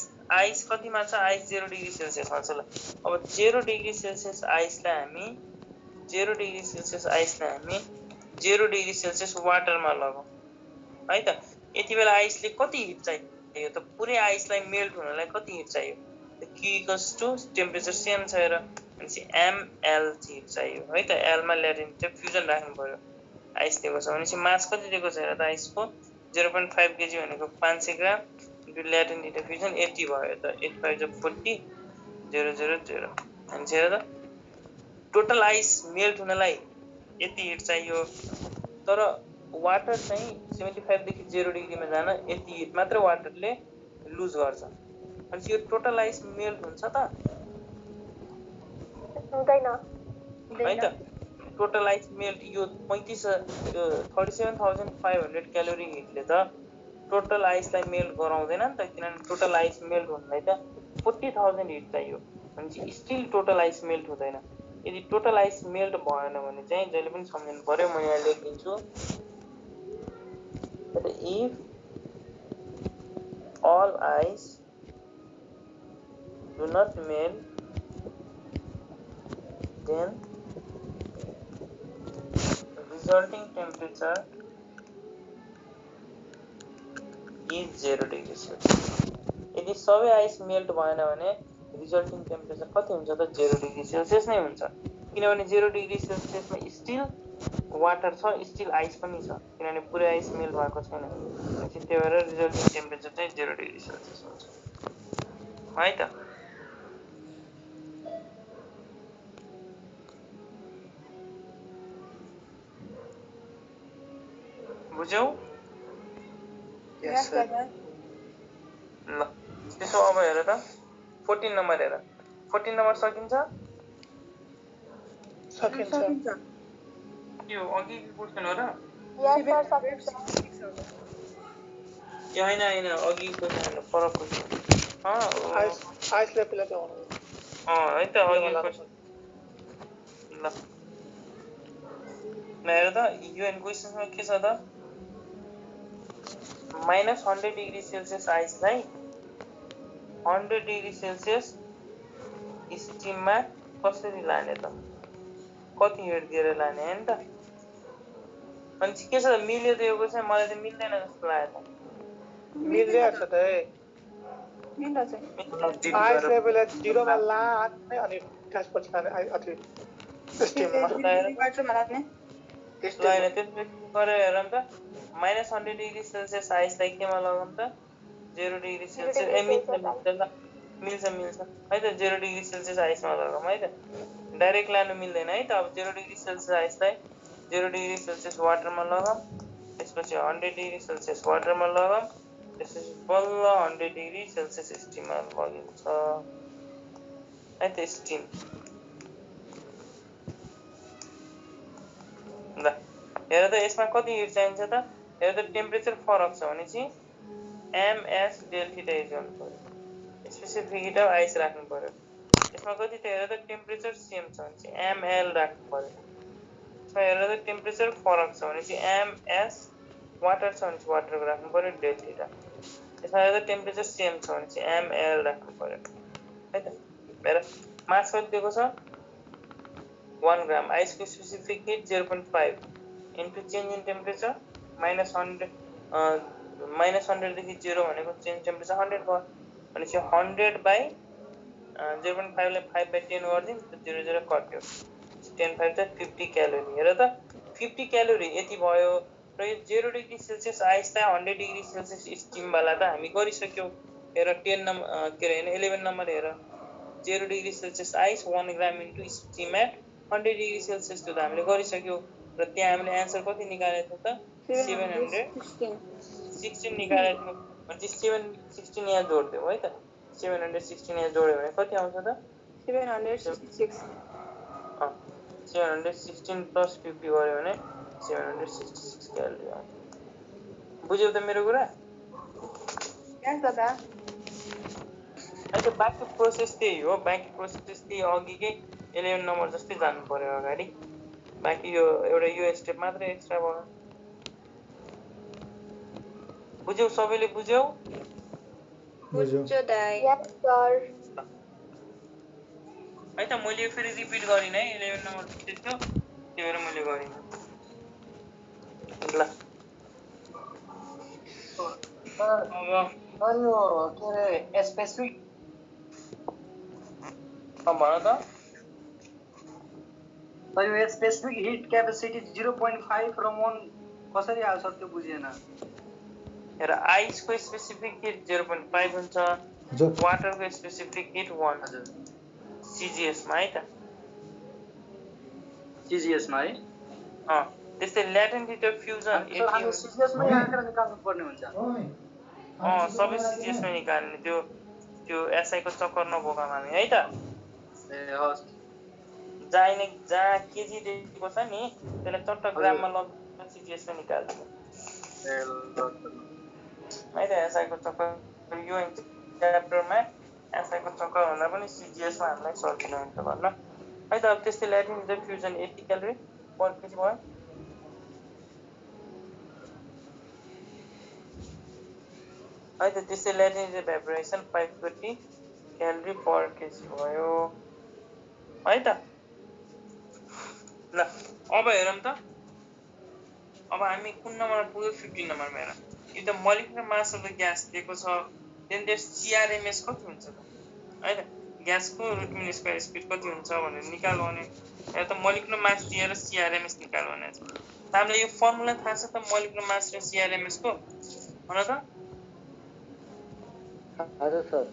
Speaker 1: कतिमा छ आइस 0 डिग्री सेल्सियसमा छ ल। अब 0 डिग्री सेल्सियस आइसलाई हामी 0 डिग्री सेल्सियस वाटरमा लगाऊ है त। यति बेला आइसले कति हिट चाहियो त पुरै आइसलाई मेल्ट हुनलाई कति हिट चाहियो त Q = टेम्परेचर सेम छ हेर भनेपछि ml हिट चाहियो है त। l मा ल्याटिन फ्युजन राख्नु पर्यो। आइस दिएको छ भनेपछि मास कति दिएको छ हेर त आइसको 0.5 केजी भनेको 500 ग्राम इन्टु ल्याटिन हिट फ्युजन 80 भयो त 85 जा 40 000 अनि हेर त टोटल आइस मेल्ट हुनलाई यति हिट चाहियो तर वाटर चाहिँ 75 देखि 0 डिग्रीमा जान यति हिट मात्र वाटरले लुज गर्छ। अनि यो टोटल आइस मेल्ट हुन्छ त
Speaker 4: हुँदैन
Speaker 1: है त। टोटल आइस मेल्ट यो 37500 क्यालोरी हिटले त टोटल आइसलाई मेल्ट गराउँदैन नि त किनभने टोटल आइस मेल्ट हुनलाई त 40000 हिट चाहियो भनेपछि स्टिल टोटल आइस मेल्ट हुँदैन। यदि टोटल आइस मेल्ट भएन भने चाहिँ जहिले पनि सम्झिनु पर्यो म यहाँ लेखिदिन्छु if all ice do not melt then resulting temperature is 0 degree Celsius। यदि सबै आइस मेल्ट भएन भने रिजल्टिङ टेम्परेचर कति हुन्छ त 0 डिग्री सेल्सियस नै हुन्छ किनभने 0 डिग्री सेल्सियसमा स्टिल वाटर छ स्टिल आइस पनि छ किनभने पुरै आइस मेल्ट भएको छैन। त्यही भएर रिजल्टिङ टेम्परेचर चाहिँ 0 डिग्री सेल्सियस हुन्छ है त। बुझ्यौ?
Speaker 3: यस सर
Speaker 1: ल त्यसो अब हेर त 14 नम्बर हेर 14 नम्बर सकिन्छ यो अघि क्वेशन हो र
Speaker 4: यस सर सकिन्छ
Speaker 1: यो हैन अघि क्वेशन फरक क्वेशन
Speaker 3: आइस लेभल के हुनु
Speaker 1: है त अघि क्वेशन ल हेर त UN क्वेशनमा के छ त -100 डिग्री सेल्सियस आइसलाई 100 डिग्री सेल्सियस स्टिममा कसरी लाने त कति हिट दिएर लाने हैन त। अनि के छ मिल्यो त यो क्वेशन मलाई त मिल्दैन जस्तो लाग्यो त
Speaker 3: मिल्दैन छ त
Speaker 1: मिल्छ
Speaker 3: आइस लेभल 0 मा लाने अनि त्यसपछि अथि स्टिममा
Speaker 1: लाने त्यसपछि गरेर हेरौँ त -100 डिग्री सेल्सियस आइसलाई केमा लगाउँ त 0 डिग्री सेल्सियस मिल्छ है त 0 डिग्री सेल्सियस आइसमा लगाउँ है त। डाइरेक्ट लानु मिल्दैन है त। अब 0 डिग्री सेल्सियस आइसलाई 0 डिग्री सेल्सियस वाटरमा लगाऊँ त्यसपछि 100 डिग्री सेल्सियस वाटरमा लगाऊँ त्यसपछि बल्ल 100 डिग्री सेल्सियस स्टिममा लगिन्छ है त स्टिम। ल हेर त यसमा कति हिट चाहिन्छ त हेर त टेम्परेचर फरक छ भनेपछि ms डेल थीटा युज गर्नु पर्यो स्पेसिफिक हिट अफ आइस राख्नु पर्यो। यसमा कति त हेर त टेम्परेचर सेम छ भनेपछि ml राख्नु पर्यो। यसमा हेर त टेम्परेचर फरक छ भनेपछि ms वाटर छ भनेपछि वाटरको राख्नु पर्यो डेल थीटा। यसमा हेर त टेम्परेचर सेम छ भनेपछि ml राख्नु पर्यो है त। हेर मास कति दिएको छ 1 ग्राम, आइसको specific heat 0.5 into change in temperature -100 -100 देखि 0 भनेको चेन्ज टेम्परेचर 100 भयो भनेपछि 100 बाई 0.5 लाई 5/10 गर्दिन 0 0 कट्यो 10 5 त 50 क्यालोरी हेर त 50 क्यालोरी यति भयो र यो 0 डिग्री सेल्सियस आइस त 100 डिग्री सेल्सियस स्टिम वाला त हामी गरिसक्यौ हेर 10 नम्बर के रे 11 नम्बर हेर 0 degree Celsius ice 1 gram into steam at 100 degree Celsius त्यो त हामीले गरिसक्यौ र त्यहाँ हामीले आन्सर कति निकालेको थियो त 716 निकालेको थियो भनेपछि 716 यहाँ जोड्दियौ है त 716 यहाँ जोड्यो भने कति आउँछ त
Speaker 4: 766
Speaker 1: 716 प्लस 50 गर्यो भने 766 क्यालोरी आउँछ बुझ्यौ त मेरो कुरा
Speaker 4: yes दादा
Speaker 1: अहिले बाँकी प्रोसेस त्यही हो बाँकी प्रोसेस त्यही अघिकै 11 नम्बर जस्तै जानु पर्यो अगाडि बाँकी यो एउटा यो स्टेप मात्रै एक्स्ट्रा भयो बुझ्यौ सबैले बुझ्यौ
Speaker 2: बुझ्यो
Speaker 4: दाइ yes sir
Speaker 1: है त मैले फेरि रिपिट गरिन है 11 नम्बर त्यस्तो त्यही भएर मैले गरिन ल
Speaker 5: अब यो के रे स्पेसिफिक
Speaker 1: भन त
Speaker 5: यो स्पेसिफिक हिट क्यापेसिटी 0.5 र 1 कसरी आयो सर त्यो बुझिएन
Speaker 1: हेर आइसको स्पेसिफिक हिट 0.5 हुन्छ
Speaker 2: हजुर
Speaker 1: वाटरको स्पेसिफिक हिट 1
Speaker 5: हजुर
Speaker 1: CGS मा है त
Speaker 5: CGS मा है
Speaker 1: त्यस्तै latent heat of fusion
Speaker 5: sir हामी CGS मै राखेर निकाल्नु पर्ने हुन्छ
Speaker 1: सबै CGS मै निकाल्ने त्यो SI को चक्कर नबोकाम हामी है त
Speaker 5: ए हस्
Speaker 1: जहाँ केजी दिएको छ नि त्यसलाई चट्ट ग्राममा लगेर CGS मा निकाल्दिनु
Speaker 5: ए ल
Speaker 1: है त SI को चक्कर यो च्याप्टरमा SI को चक्कर भन्दा पनि CGS मा हामीलाई सजिलो हुन्छ भन्न है त अब त्यस्तै Latin heat of fusion 80 calorie per KG भयो है त त्यस्तै Latin heat of evaporation 530 calorie per KG भयो है त ल अब हेरौँ त अब हामी कुन नम्बरमा पुग्यो 15 नम्बरमा हेरौँ यो त molecular mass of the gas दिएको छ देन देयर CRMS कति हुन्छ त है त ग्यासको रुट मिन स्क्वायर स्पिड कति हुन्छ भनेर निकाल भने यहाँ त मोलिकुलर मास दिएर CRMS निकाल भने छ त हामीलाई यो फर्मुला थाहा छ त मोलिकुलर मास र CRMS को भन त
Speaker 5: हजुर सर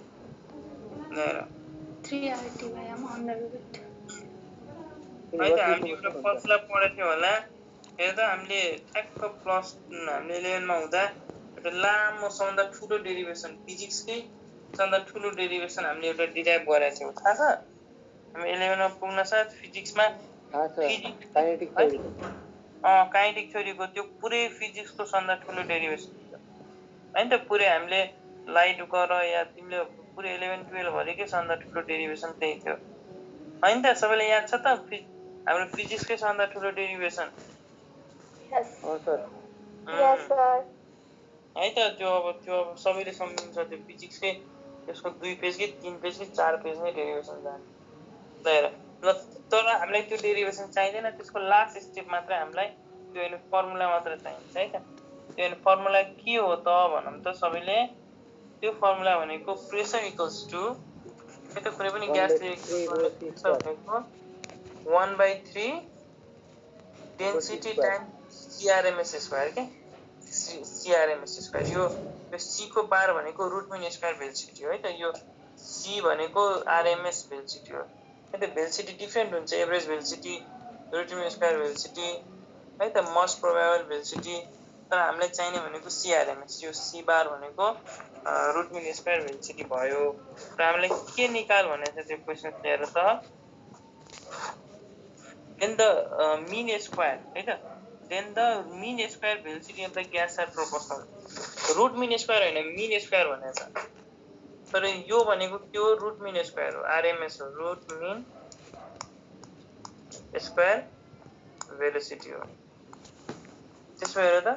Speaker 1: ल
Speaker 4: 3RT by under root
Speaker 1: है त हामीले एउटा फर्मुला पढेको थियो होला हेर त हामीले ठ्याक्क प्लस हामीले 11 मा हुँदा एउटा लामो सबभन्दा ठुलो डेरिभेसन फिजिक्सकै सबभन्दा ठुलो डेरिभेसन हामीले एउटा डिराइभ गरेको थियौँ थाहा छ हामी 11 मा पुग्न साथ फिजिक्समा काइनेटिक थ्योरीको त्यो पुरै फिजिक्सको सबभन्दा ठुलो डेरिभेसन थियो हैन त पुरै हामीले लाइट गर या तिमीले पुरै 11 12 भरिकै सबभन्दा ठुलो डेरिभेसन त्यही थियो हैन त सबैलाई याद छ त हाम्रो फिजिक्सकै सबभन्दा ठुलो डेरिभेसन
Speaker 4: yes
Speaker 5: हो सर
Speaker 4: yes sir
Speaker 1: है त त्यो अब सबैले सम्झिन्छ त्यो फिजिक्सकै त्यसको 2 पेज कि 3 पेज कि 4 पेज नै डेरिभेसन जाने ल तर हामीलाई त्यो डेरिभेसन चाहिँदैन त्यसको लास्ट स्टेप मात्र हामीलाई त्यो फर्मुला मात्र चाहिन्छ है त त्यो फर्मुला के हो त भनौँ त सबैले त्यो फर्मुला भनेको प्रेसर इक्वल्स टु यो त कुनै पनि ग्यासले भनेको 1/3 डेन्सिटी टाइम CRMS स्क्वायर के CRMS स्क्वायर यो C को बार भनेको रुट मिन स्क्वायर भेलोसिटी हो है त यो C भनेको RMS भेलोसिटी हो है त भेलोसिटी डिफरेन्ट हुन्छ average velocity root mean square velocity है त मोस्ट प्रोबेबल भेलोसिटी तर हामीलाई चाहिने भनेको CRMS यो C बार भनेको रुट मिन स्क्वायर भेलोसिटी भयो र हामीलाई के निकाल भनेको छ त्यो क्वेशन हेर त then the mean square है त then the mean square velocity of the gas are proportional root mean square हैन mean square भनेको छ तर यो भनेको त्यो रुट मिन स्क्वायर हो RMS हो रुट मिन स्क्वायर भेलोसिटी हो त्यसो हेर त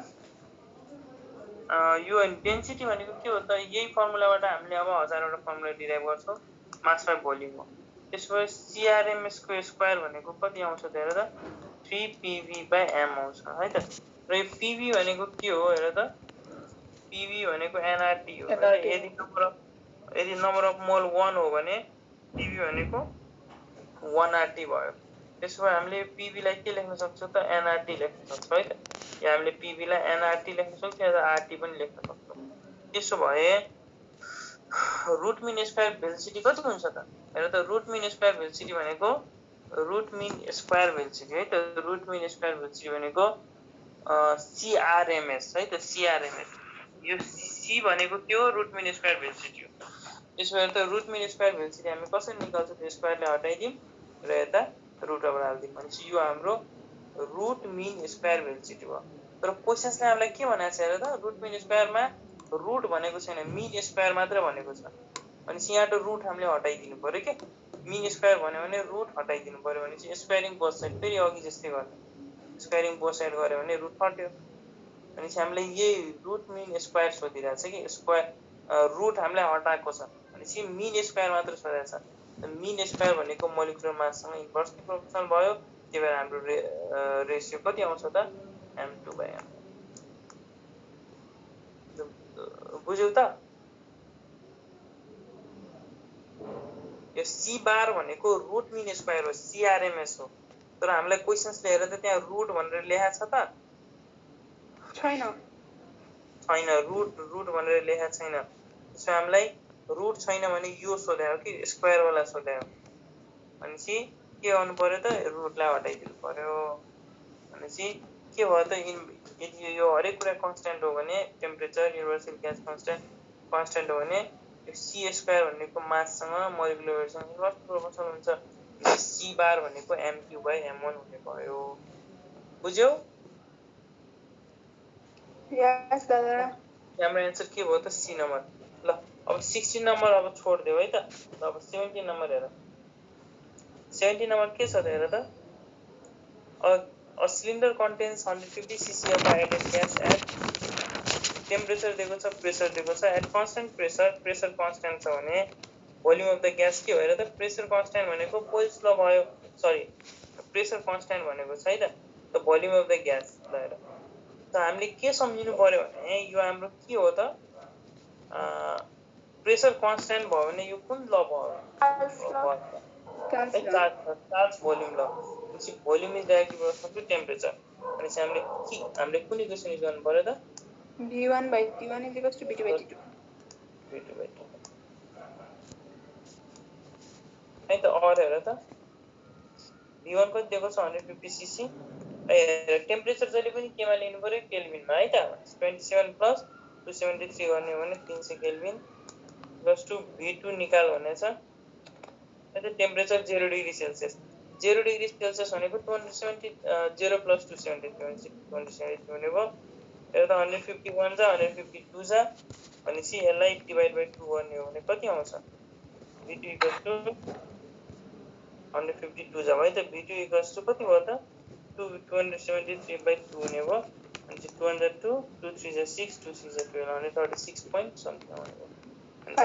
Speaker 1: यो डेन्सिटी भनेको के हो त यही फर्मुलाबाट हामीले अब 1000 वटा फर्मुला डिराइभ गर्छौं मास बाइ भोल्युम हो त्यसो भए CRMS को स्क्वायर भनेको कति आउँछ त हेर त 3PV/m आउँछ है त। र यो PV भनेको के हो हेर त PV भनेको nRT हो
Speaker 3: nRT
Speaker 1: यदि नम्बर अफ मोल 1 हो भने PV भनेको 1RT भयो। त्यसो भए हामीले PV लाई के लेख्न सक्छौं त nRT लेख्न सक्छौं है त। या हामीले PV लाई nRT लेख्न सक्छौं या RT पनि लेख्न सक्छौं। त्यसो भए रुट मिन स्क्वायर भेलोसिटी कति हुन्छ त हेर त रुट मिन स्क्वायर भेलोसिटी भनेको रुट मिन स्क्वायर भेलोसिटी है त। रुट मिन स्क्वायर भेलोसिटी भनेको CRMS है त CRMS। यो C भनेको के हो रुट मिन स्क्वायर भेलोसिटी हो। त्यसो भए त रुट मिन स्क्वायर भेलोसिटी हामी कसरी निकाल्छौं त्यो स्क्वायरले हटाइदियौं र यता रुट ओभर हाल्दियौं भनेपछि यो हाम्रो रुट मिन स्क्वायर भेलोसिटी भयो। तर क्वेशन्सले हामीलाई के भनेको छ हेर त रुट मिन स्क्वायरमा रुट भनेको छैन मिन स्क्वायर मात्र भनेको छ। अनि यहाँको रुट हामीले हटाइदिनु पर्यो के मिन स्क्वायर भन्यो भने रुट हटाइदिनु पर्यो भनेपछि स्क्वायरिङ बोथ साइड फेरि अघि जस्तै गर्ने स्क्वायरिङ बोथ साइड गर्यो भने रुट हट्यो। अनि हामीले यही रुट मिन स्क्वायर सोधिरहेछ कि स्क्वायर रुट हामीले हटाएको छ भनेपछि मिन स्क्वायर मात्र सोधेको छ। मिन स्क्वायर भनेको मोलिकुलर माससँग इन्भर्सली प्रोपोर्सनल भयो। त्यही भएर हाम्रो रेशियो कति आउँछ त m2/m। बुझ्यौ त यो C बार भनेको रुट मिन स्क्वायर हो CRMS हो। तर हामीलाई क्वेशन्सले हेर त त्यहाँ रुट भनेर लेखेको छ त
Speaker 4: छैन
Speaker 1: रुट भनेर लेखेको छैन। त्यसो हामीलाई रुट छैन भने यो सोध्यो कि स्क्वायर वाला सोध्यो भनेपछि के गर्नु पर्यो त रुटलाई हटाइदिनु पर्यो। भनेपछि के भयो त यदि यो हरेक कुरा कन्स्ट्यान्ट हो भने टेम्परेचर युनिभर्सल ग्यास कन्स्ट्यान्ट हो भने यो C स्क्वायर भनेको माससँग मोलिकुलर वेटसँग इन्भर्सली प्रोपोर्सनल हुन्छ। C बार भनेको m3/m1 हुने भयो। बुझ्यौ?
Speaker 4: यस दादा।
Speaker 1: हाम्रो एन्सर के भयो त C नम्बर। ल अब 16 नम्बर अब छोड्देऊ है त। ल अब 17 नम्बर हेर 17 नम्बर के छ त हेर त a cylinder contains 150 cc of iodine gas at temperature दिएको छ प्रेसर दिएको छ at constant प्रेसर कन्स्ट्यान्ट छ भने भोल्युम अफ द ग्यास के हो हेर त प्रेसर कन्स्ट्यान्ट भनेको पोइल्स ल भयो सरी प्रेसर कन्स्ट्यान्ट भनेको छ है त भोल्युम अफ द ग्यास ल हेर त हामीले के सम्झिनु पर्यो भने यो हाम्रो के हो त प्रेसर कन्स्ट्यान्ट भयो भने यो कुन ल भयो चार्ज भोल्युम ल भनेपछि volume is directly proportional to temperature. भनेपछि हामीले कुन इक्वेसन युज गर्नु पर्यो त
Speaker 4: V1/T1 = V2/T2
Speaker 1: है त। और हेर त V1 कति दिएको छ 150 cc टेम्परेचर जहिले पनि केमा लिनु पर्यो केल्भिनमा है त। 27 + 273 गर्ने हो भने 300 केल्भिन + V2 निकाल भनेछ है त। Temperature 0 degree Celsius 0 degree Celsius भनेको 270 0 + 273 273 हुने भयो। हेर त 151 जा 152 जा भनेपछि यसलाई डिभाइड बाइ 2 गर्ने हो भने कति आउँछ V2 152 जा है त। V2 कति भयो त 273/2 हुने भयो। अनि 202 2 3 जा 6 2 6 जा 12 136 point something हुने भयो। अनि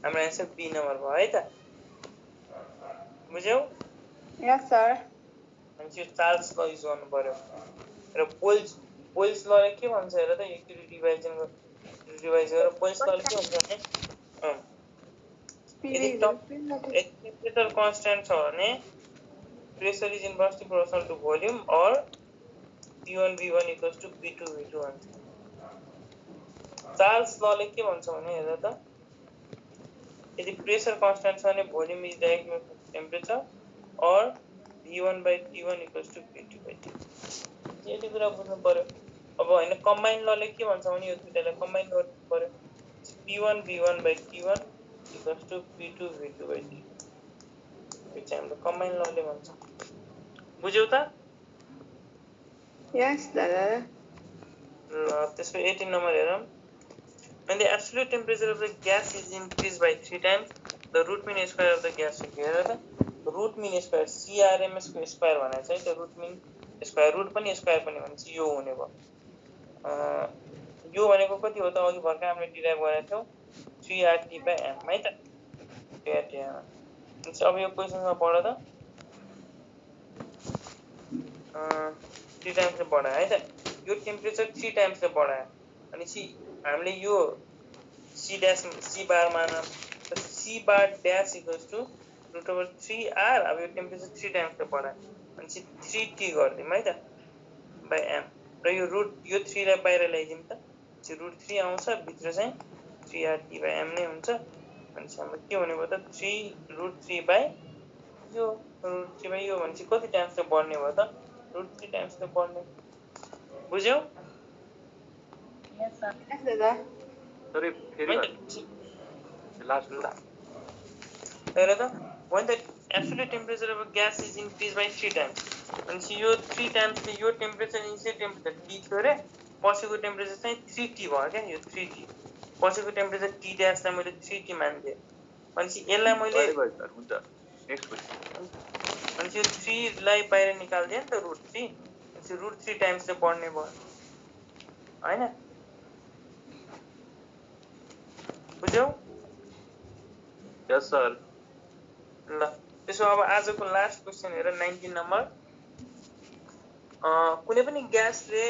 Speaker 1: हाम्रो एन्सर B नम्बर भयो है त। बुझ्यौ?
Speaker 4: यस सर।
Speaker 1: अनि यो चार्ल्स ल युज गर्नु पर्यो र बोइल्स लले के भन्छ हेर त यो रिभाइज गरेर बोइल्स लले के भन्छ भने यदि टेम्परेचर कन्स्ट्यान्ट छ भने pressure is inversely proportional to volume और P1V1 = P2V2 भन्छ। चार्ल्स लले के भन्छ भने हेर त यदि प्रेसर कन्स्ट्यान्ट छ भने भोल्युम इज डाइरेक्टली टेम्परेचर और V1/T1 = P2/T2 यति कुरा बुझ्नु पर्यो। अब हैन कम्बाइन लले के भन्छ भने यो दुईटालाई कम्बाइन गर्नु पर्यो P1V1/T1 = P2V2/T2 यो चाहिँ हाम्रो कम्बाइन लले भन्छ। बुझ्यौ त?
Speaker 4: यस दादा।
Speaker 1: ल त्यसको 18 नम्बर हेरौँ। When the absolute temperature of the gas is increased by 3 times, the root mean square of the gas will be हेर त root mean square CRMS को स्क्वायर भनेको छ है त root mean स्क्वायर रुट पनि स्क्वायर पनि भनेपछि यो हुने भयो। यो भनेको कति हो त अघि भर्खर हामीले डिराइभ गरेको थियौ 3RT/m है त 3RT/m अब यो क्वेसनमा पढ त 3 टाइम्सले बढायो है त यो टेम्परेचर 3 टाइम्सले बढायो भनेपछि हामीले यो सी बार मानौँ c bar dash equals to √3r अब यो टेम्परेचर 3 टाइम्सले बढायो भनेपछि 3t गरिदिउँ है त बाई एम र यो यो 3 लाई बाहिर ल्याइदिउँ त √3 आउँछ भित्र चाहिँ 3r/t बाई m नै हुन्छ भनेपछि हाम्रो के हुने भयो त 3√3 बाई यो √3 बाई यो भनेपछि कति टाइम्सले बढ्ने भयो त √3 टाइम्सले बढ्ने बुझ्यौ
Speaker 4: यस दादा
Speaker 6: सरी फेरि लास्ट ल
Speaker 1: तर त when the absolute temperature of a gas is increased by 3 times भनेपछि यो 3 टाइम्सले यो टेम्परेचर इनिसियल टेम्परेचर t थियो रे पछिको टेम्परेचर चाहिँ 3t भयो क्या यो 3t पछिको टेम्परेचर t ड्यासलाई मैले 3t मान्थे भनेपछि यसलाई मैले
Speaker 6: हुन्छ नेक्स्ट क्वेशन
Speaker 1: भनेपछि यो 3 लाई बाहिर निकाल्दिए नि त √3 भनेपछि √3 टाइम्सले बढ्ने भयो हैन बुझ्यौ
Speaker 6: यस सर
Speaker 1: ल त्यसो अब आजको लास्ट क्वेशन हेर 19 नम्बर कुनै पनि ग्यासले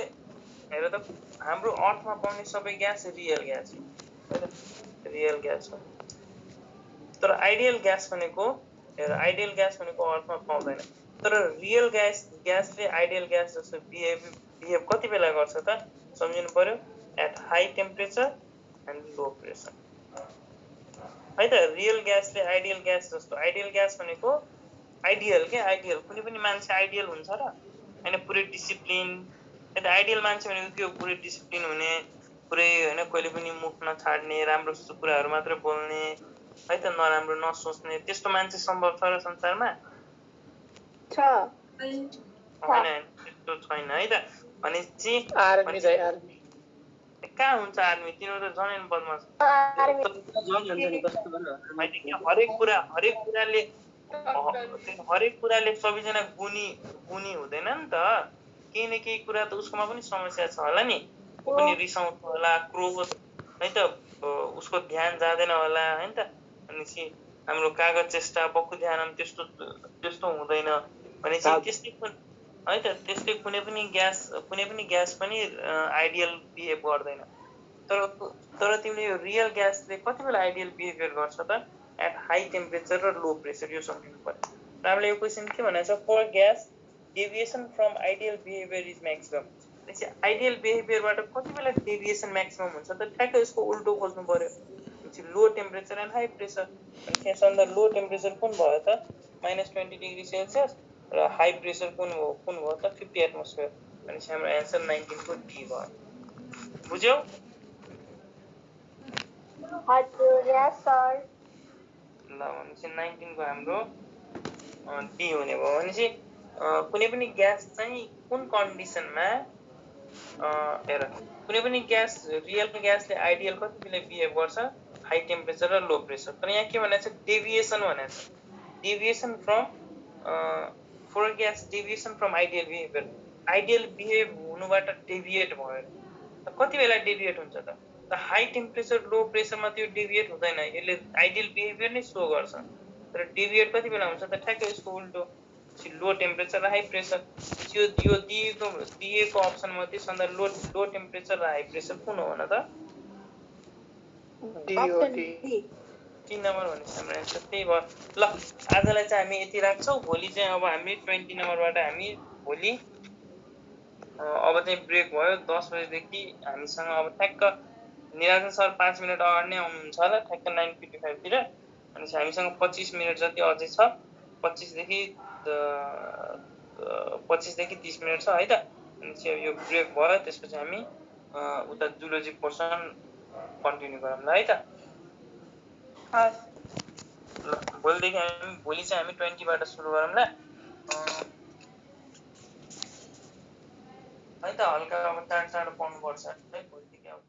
Speaker 1: हेर त हाम्रो अर्थमा पाउने सबै ग्यास रियल ग्यास हो रियल ग्यास हो तर आइडियल ग्यास भनेको हेर आइडियल ग्यास भनेको अर्थमा पाउँदैन तर रियल ग्यासले आइडियल ग्यास जस्तो बिहेभ कति बेला गर्छ त सम्झिनु पर्यो at high temperature and low pressure है त रियल ग्यासले आइडियल ग्यास जस्तो आइडियल ग्यास भनेको आइडियल के आइडियल कुनै पनि मान्छे आइडियल हुन्छ र हैन पुरै डिसिप्लिन है त आइडियल मान्छे भनेको के हो पुरै डिसिप्लिन हुने पुरै हैन कहिले पनि मुख नछाड्ने राम्रो कुराहरू मात्र बोल्ने है त नराम्रो नसोच्ने त्यस्तो मान्छे सम्भव छ र संसारमा
Speaker 4: छ
Speaker 1: हैन त्यस्तो छैन है त भने चाहिँ
Speaker 3: आर्मी चाहिँ आर्मी
Speaker 1: कहाँ हुन्छ आर्मी तिनीहरू त झनै बदमास
Speaker 5: जन हुन्छ नि कस्तो भन्नु
Speaker 1: हरेक कुराले सबैजना गुनी हुँदैन नि त केही न केही कुरा त उसकोमा पनि समस्या छ होला नि ऊ पनि रिसाउँछ होला क्रोध है त उसको ध्यान जाँदैन होला हैन त भनेपछि हाम्रो कागज चेष्टा बक्खु ध्यान त्यस्तो हुँदैन भनेपछि त्यस्तै है त त्यस्तै कुनै पनि ग्यास पनि आइडियल बिहेभ गर्दैन तर तिमीले यो रियल ग्यासले कति बेला आइडियल बिहेभियर गर्छ त एट हाई टेम्परेचर र लो प्रेसर यो सम्झिनु पर्यो र हामीले यो क्वेसन के भनेको छ for gas deviation from ideal behaviour is maximum भनेपछि आइडियल बिहेभियरबाट कति बेला डेभिएसन म्याक्सिमम हुन्छ त ठ्याक्कै यसको उल्टो खोज्नु पर्यो भनेपछि low temperature and high pressure भनेपछि यसभन्दा लो टेम्परेचर कुन भयो त -20 डिग्री सेल्सियस र हाई प्रेसर कुन भयो त 50 एटमोस्फियर भनेपछि हाम्रो एन्सर 19 को डी भयो बुझ्यौ
Speaker 4: हजुर यस सर
Speaker 1: ल भनेपछि 19 को हाम्रो डी हुने भयो भनेपछि कुनै पनि ग्यास चाहिँ कुन कन्डिसनमा हेर कुनै पनि ग्यास रियल ग्यासले आइडियल कति बेला बिहेभ गर्छ हाई टेम्परेचर र लो प्रेसर तर यहाँ के भनेको छ डेभिएसन भनेको छ deviation from for gas deviation from ideal behaviour ideal behave हुनुबाट डेभिएट भयो कति बेला डेभिएट हुन्छ त हाई टेम्परेचर लो प्रेसरमा त्यो डेभिएट हुँदैन यसले आइडियल बिहेभियर नै सो गर्छ तर डेभिएट कति बेला हुन्छ त ठ्याक्कै यसको उल्टो लो टेम्परेचर र हाई प्रेसर यो दिएको अप्सन मध्ये सबभन्दा लो टेम्परेचर र हाई प्रेसर कुन हो भन त
Speaker 3: डी
Speaker 1: 3 नम्बर भनेपछि हाम्रो एन्सर त्यही भयो ल आजलाई चाहिँ हामी यति राख्छौँ भोलि चाहिँ अब हामी 20 नम्बरबाट हामी भोलि अब चाहिँ ब्रेक भयो 10 बजेदेखि हामीसँग अब ठ्याक्क निराजन सर 5 मिनट अगाडि नै आउनुहुन्छ होला ठ्याक्क 9:55 तिर अनि हामीसँग 25 मिनट जति अझै छ 25 देखि 30 मिनट छ है त अनि यो ब्रेक भयो त्यसपछि हामी उता जुलोजी पोर्सन कन्टिन्यू गरौँ ल है त ल भोलि चाहिँ हामी 20 बाट सुरु गरौँ ल है त हल्का अब चाँडो पढ्नु पर्छ है भोलिदेखि अब